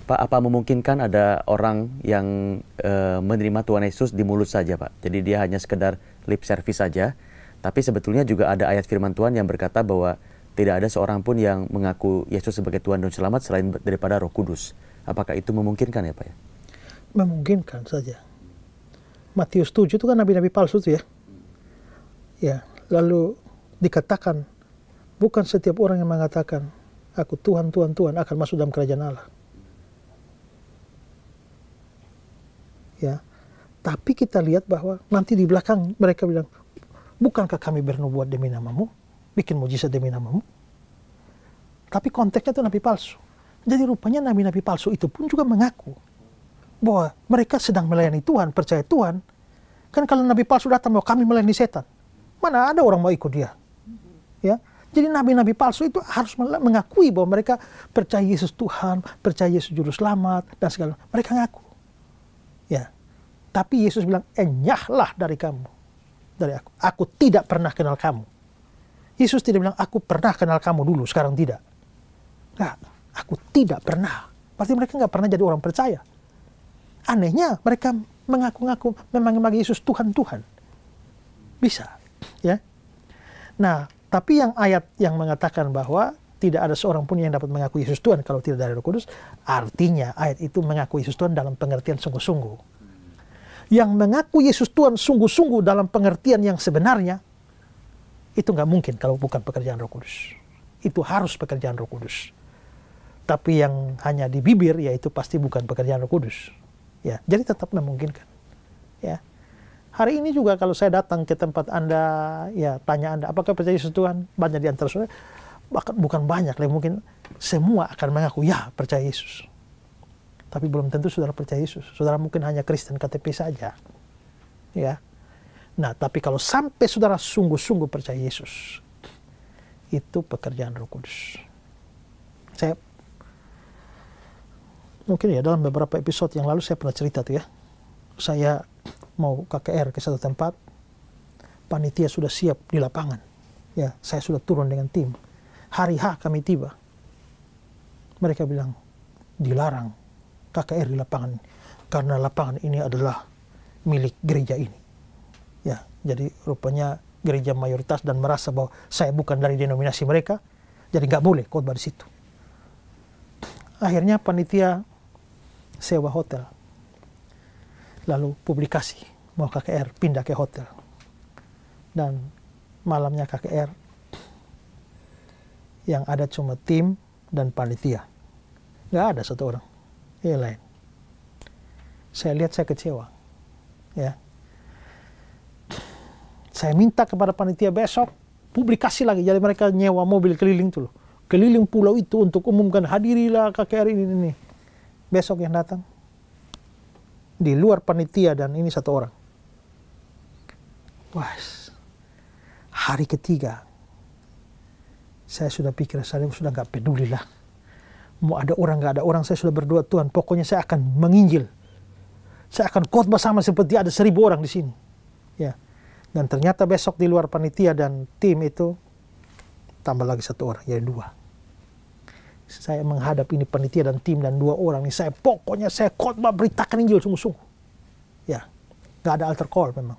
Pak, apa memungkinkan ada orang yang menerima Tuhan Yesus di mulut saja, Pak? Jadi dia hanya sekedar lip service saja, tapi sebetulnya juga ada ayat firman Tuhan yang berkata bahwa tidak ada seorang pun yang mengaku Yesus sebagai Tuhan dan Selamat selain daripada Roh Kudus. Apakah itu memungkinkan ya, Pak? Ya? Memungkinkan saja. Matius 7 itu kan nabi-nabi palsu itu ya. Ya, lalu dikatakan bukan setiap orang yang mengatakan aku Tuhan, Tuhan, Tuhan akan masuk dalam kerajaan Allah. Ya, tapi kita lihat bahwa nanti di belakang mereka bilang, bukankah kami bernubuat demi namamu, bikin mujizat demi namamu? Tapi konteksnya itu nabi palsu. Jadi rupanya nabi-nabi palsu itu pun juga mengaku bahwa mereka sedang melayani Tuhan, percaya Tuhan. Kan kalau nabi palsu datang bahwa kami melayani setan, mana ada orang mau ikut dia? Ya, jadi nabi-nabi palsu itu harus mengakui bahwa mereka percaya Yesus Tuhan, percaya Yesus Juru Selamat dan segala. Mereka ngaku. Ya, tapi Yesus bilang, enyahlah dari kamu, dari aku. Aku tidak pernah kenal kamu. Yesus tidak bilang, aku pernah kenal kamu dulu, sekarang tidak. Nah, aku tidak pernah. Pasti mereka nggak pernah jadi orang percaya. Anehnya, mereka mengaku-ngaku memang Yesus Tuhan. Bisa, ya. Nah, tapi yang ayat yang mengatakan bahwa tidak ada seorang pun yang dapat mengaku Yesus Tuhan kalau tidak dari Roh Kudus, artinya ayat itu mengaku Yesus Tuhan dalam pengertian sungguh-sungguh. Yang mengaku Yesus Tuhan sungguh-sungguh dalam pengertian yang sebenarnya, itu nggak mungkin kalau bukan pekerjaan Roh Kudus. Itu harus pekerjaan Roh Kudus. Tapi yang hanya di bibir, ya itu pasti bukan pekerjaan Roh Kudus. Ya, jadi tetap memungkinkan. Ya. Hari ini juga kalau saya datang ke tempat Anda, ya tanya Anda, apakah percaya Yesus Tuhan? Banyak di antara saudara, bahkan bukan banyak, mungkin semua akan mengaku, ya percaya Yesus. Tapi belum tentu saudara percaya Yesus. Saudara mungkin hanya Kristen KTP saja. Ya. Nah, tapi kalau sampai saudara sungguh-sungguh percaya Yesus, itu pekerjaan Roh Kudus. Saya mungkin ya dalam beberapa episode yang lalu saya pernah cerita tuh ya. Saya mau KKR ke satu tempat, panitia sudah siap di lapangan. Ya, saya sudah turun dengan tim. Hari H kami tiba. Mereka bilang, dilarang KKR di lapangan karena lapangan ini adalah milik gereja ini. Ya, jadi rupanya gereja mayoritas dan merasa bahwa saya bukan dari denominasi mereka, jadi nggak boleh khotbah di situ. Akhirnya panitia sewa hotel, lalu publikasi mau KKR pindah ke hotel, dan malamnya KKR yang ada cuma tim dan panitia, nggak ada satu orang yang lain. Saya lihat saya kecewa, ya. Saya minta kepada panitia besok publikasi lagi, jadi mereka nyewa mobil keliling tuh loh, keliling pulau itu untuk umumkan hadirilah KKR ini. Besok yang datang di luar panitia dan ini satu orang. Wah, hari ketiga saya sudah pikir saya sudah nggak peduli lah. Mau ada orang nggak ada orang, saya sudah berdoa, Tuhan pokoknya saya akan menginjil. Saya akan khotbah sama seperti ada 1000 orang di sini. Ya. Dan ternyata besok di luar panitia dan tim itu tambah lagi satu orang, jadi 2. Saya menghadap ini panitia dan tim dan 2 orang ini, pokoknya saya khotbah beritakan Injil sungguh-sungguh. Ya, nggak ada altar call memang.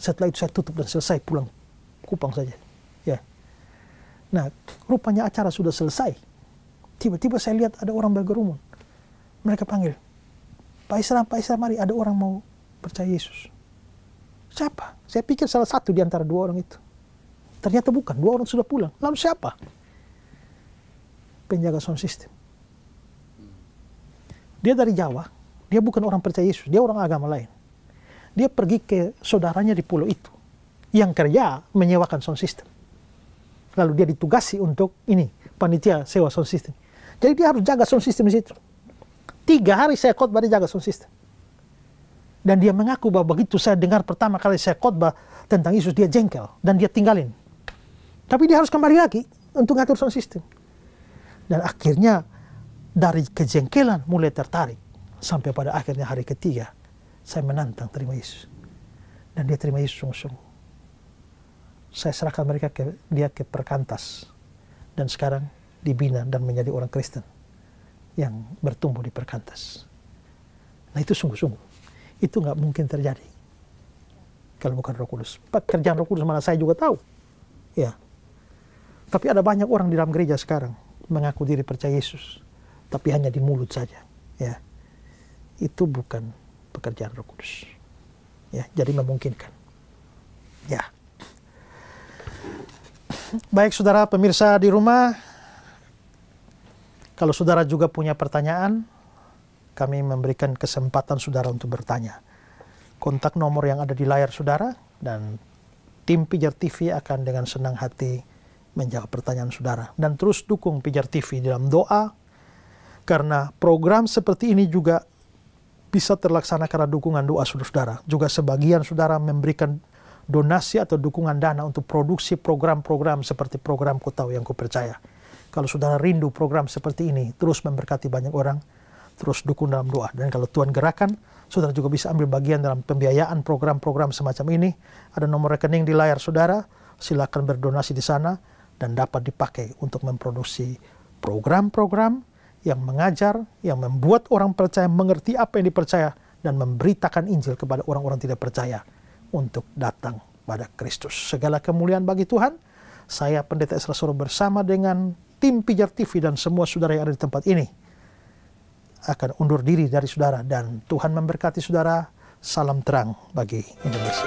Setelah itu saya tutup dan selesai, pulang Kupang saja. Ya. Nah, rupanya acara sudah selesai. Tiba-tiba saya lihat ada orang bergerumun. Mereka panggil, Pak Isra, mari, ada orang mau percaya Yesus. Siapa? Saya pikir salah satu di antara 2 orang itu. Ternyata bukan, 2 orang sudah pulang. Lalu siapa? Penjaga sound system. Dia dari Jawa, Dia bukan orang percaya Yesus, dia orang agama lain. Dia pergi ke saudaranya di pulau itu, yang kerja menyewakan sound system. Lalu dia ditugasi untuk ini, panitia sewa sound system. Jadi dia harus jaga sound system di situ. 3 hari saya khotbah, dia jaga sound system. Dan dia mengaku bahwa begitu saya dengar pertama kali saya khotbah tentang Yesus, dia jengkel dan dia tinggalin. Tapi dia harus kembali lagi untuk ngatur sound system. Dan akhirnya dari kejengkelan mulai tertarik sampai pada akhirnya hari ketiga saya menantang terima Yesus. Dan dia terima Yesus sungguh-sungguh. Saya serahkan dia ke perkantas. Dan sekarang dibina dan menjadi orang Kristen yang bertumbuh di perkantas. Nah itu sungguh-sungguh. Itu nggak mungkin terjadi kalau bukan Roh Kudus. Pekerjaan Roh Kudus mana saya juga tahu. Ya. Tapi ada banyak orang di dalam gereja sekarang mengaku diri percaya Yesus, tapi hanya di mulut saja. Ya. Itu bukan pekerjaan Roh Kudus. Ya, jadi memungkinkan. Ya. Baik saudara pemirsa di rumah, kalau saudara juga punya pertanyaan, kami memberikan kesempatan saudara untuk bertanya. Kontak nomor yang ada di layar saudara, dan tim Pijar TV akan dengan senang hati menjawab pertanyaan saudara. Dan terus dukung Pijar TV dalam doa, karena program seperti ini juga bisa terlaksana karena dukungan doa saudara. Juga sebagian saudara memberikan donasi atau dukungan dana untuk produksi program-program seperti program Ku Tahu Yang Ku Percaya. Kalau saudara rindu program seperti ini, terus memberkati banyak orang, terus dukung dalam doa. Dan kalau Tuhan gerakan, saudara juga bisa ambil bagian dalam pembiayaan program-program semacam ini. Ada nomor rekening di layar saudara, silakan berdonasi di sana dan dapat dipakai untuk memproduksi program-program yang mengajar, yang membuat orang percaya mengerti apa yang dipercaya dan memberitakan Injil kepada orang-orang tidak percaya untuk datang pada Kristus. Segala kemuliaan bagi Tuhan. Saya Pendeta Esra Soro bersama dengan tim Pijar TV dan semua saudara yang ada di tempat ini akan undur diri dari saudara, dan Tuhan memberkati saudara. Salam terang bagi Indonesia.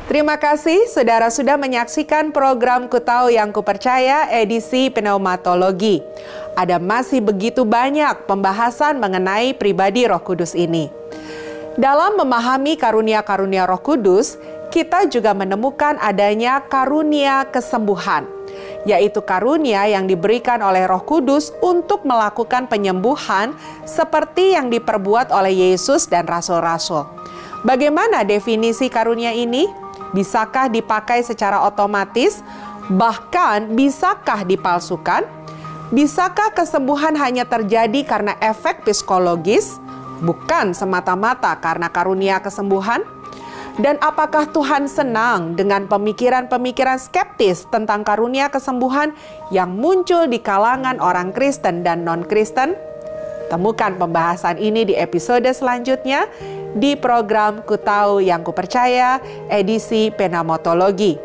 Terima kasih saudara sudah menyaksikan program Ku Tahu Yang Ku Percaya edisi pneumatologi. Ada masih begitu banyak pembahasan mengenai pribadi Roh Kudus ini. Dalam memahami karunia-karunia Roh Kudus, kita juga menemukan adanya karunia kesembuhan, yaitu karunia yang diberikan oleh Roh Kudus untuk melakukan penyembuhan seperti yang diperbuat oleh Yesus dan rasul-rasul. Bagaimana definisi karunia ini? Bisakah dipakai secara otomatis? Bahkan bisakah dipalsukan? Bisakah kesembuhan hanya terjadi karena efek psikologis, bukan semata-mata karena karunia kesembuhan? Dan apakah Tuhan senang dengan pemikiran-pemikiran skeptis tentang karunia kesembuhan yang muncul di kalangan orang Kristen dan non-Kristen? Temukan pembahasan ini di episode selanjutnya di program Ku Tahu Yang Ku Percaya edisi pneumatologi.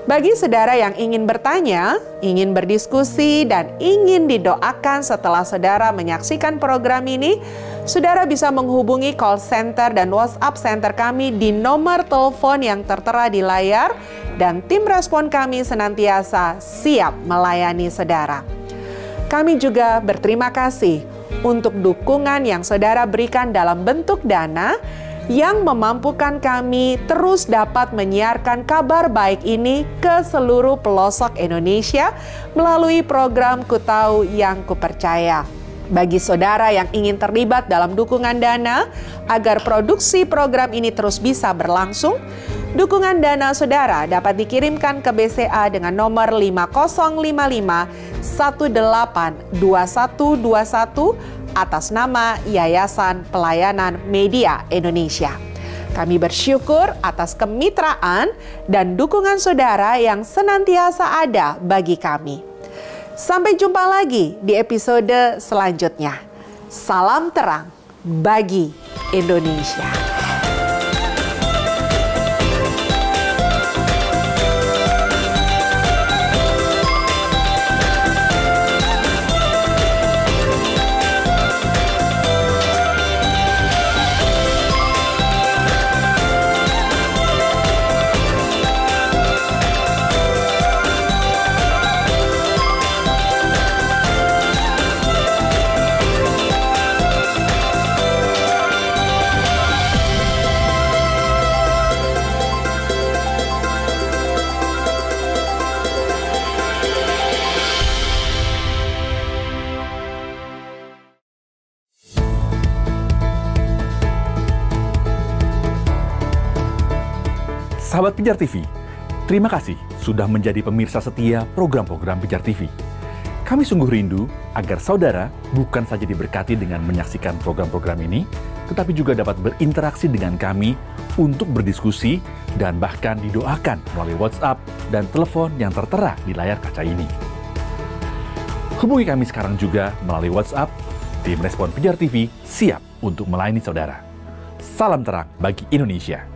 Bagi saudara yang ingin bertanya, ingin berdiskusi, dan ingin didoakan setelah saudara menyaksikan program ini, saudara bisa menghubungi call center dan WhatsApp center kami di nomor telepon yang tertera di layar, dan tim respon kami senantiasa siap melayani saudara. Kami juga berterima kasih untuk dukungan yang saudara berikan dalam bentuk dana yang memampukan kami terus dapat menyiarkan kabar baik ini ke seluruh pelosok Indonesia melalui program Ku Tahu Yang Ku Percaya. Bagi saudara yang ingin terlibat dalam dukungan dana agar produksi program ini terus bisa berlangsung, dukungan dana saudara dapat dikirimkan ke BCA dengan nomor 5055-182121 atas nama Yayasan Pelayanan Media Indonesia. Kami bersyukur atas kemitraan dan dukungan saudara yang senantiasa ada bagi kami. Sampai jumpa lagi di episode selanjutnya. Salam terang bagi Indonesia. Sahabat Pijar TV, terima kasih sudah menjadi pemirsa setia program-program Pijar TV. Kami sungguh rindu agar saudara bukan saja diberkati dengan menyaksikan program-program ini, tetapi juga dapat berinteraksi dengan kami untuk berdiskusi dan bahkan didoakan melalui WhatsApp dan telepon yang tertera di layar kaca ini. Hubungi kami sekarang juga melalui WhatsApp. Tim Respon Pijar TV siap untuk melayani saudara. Salam terang bagi Indonesia.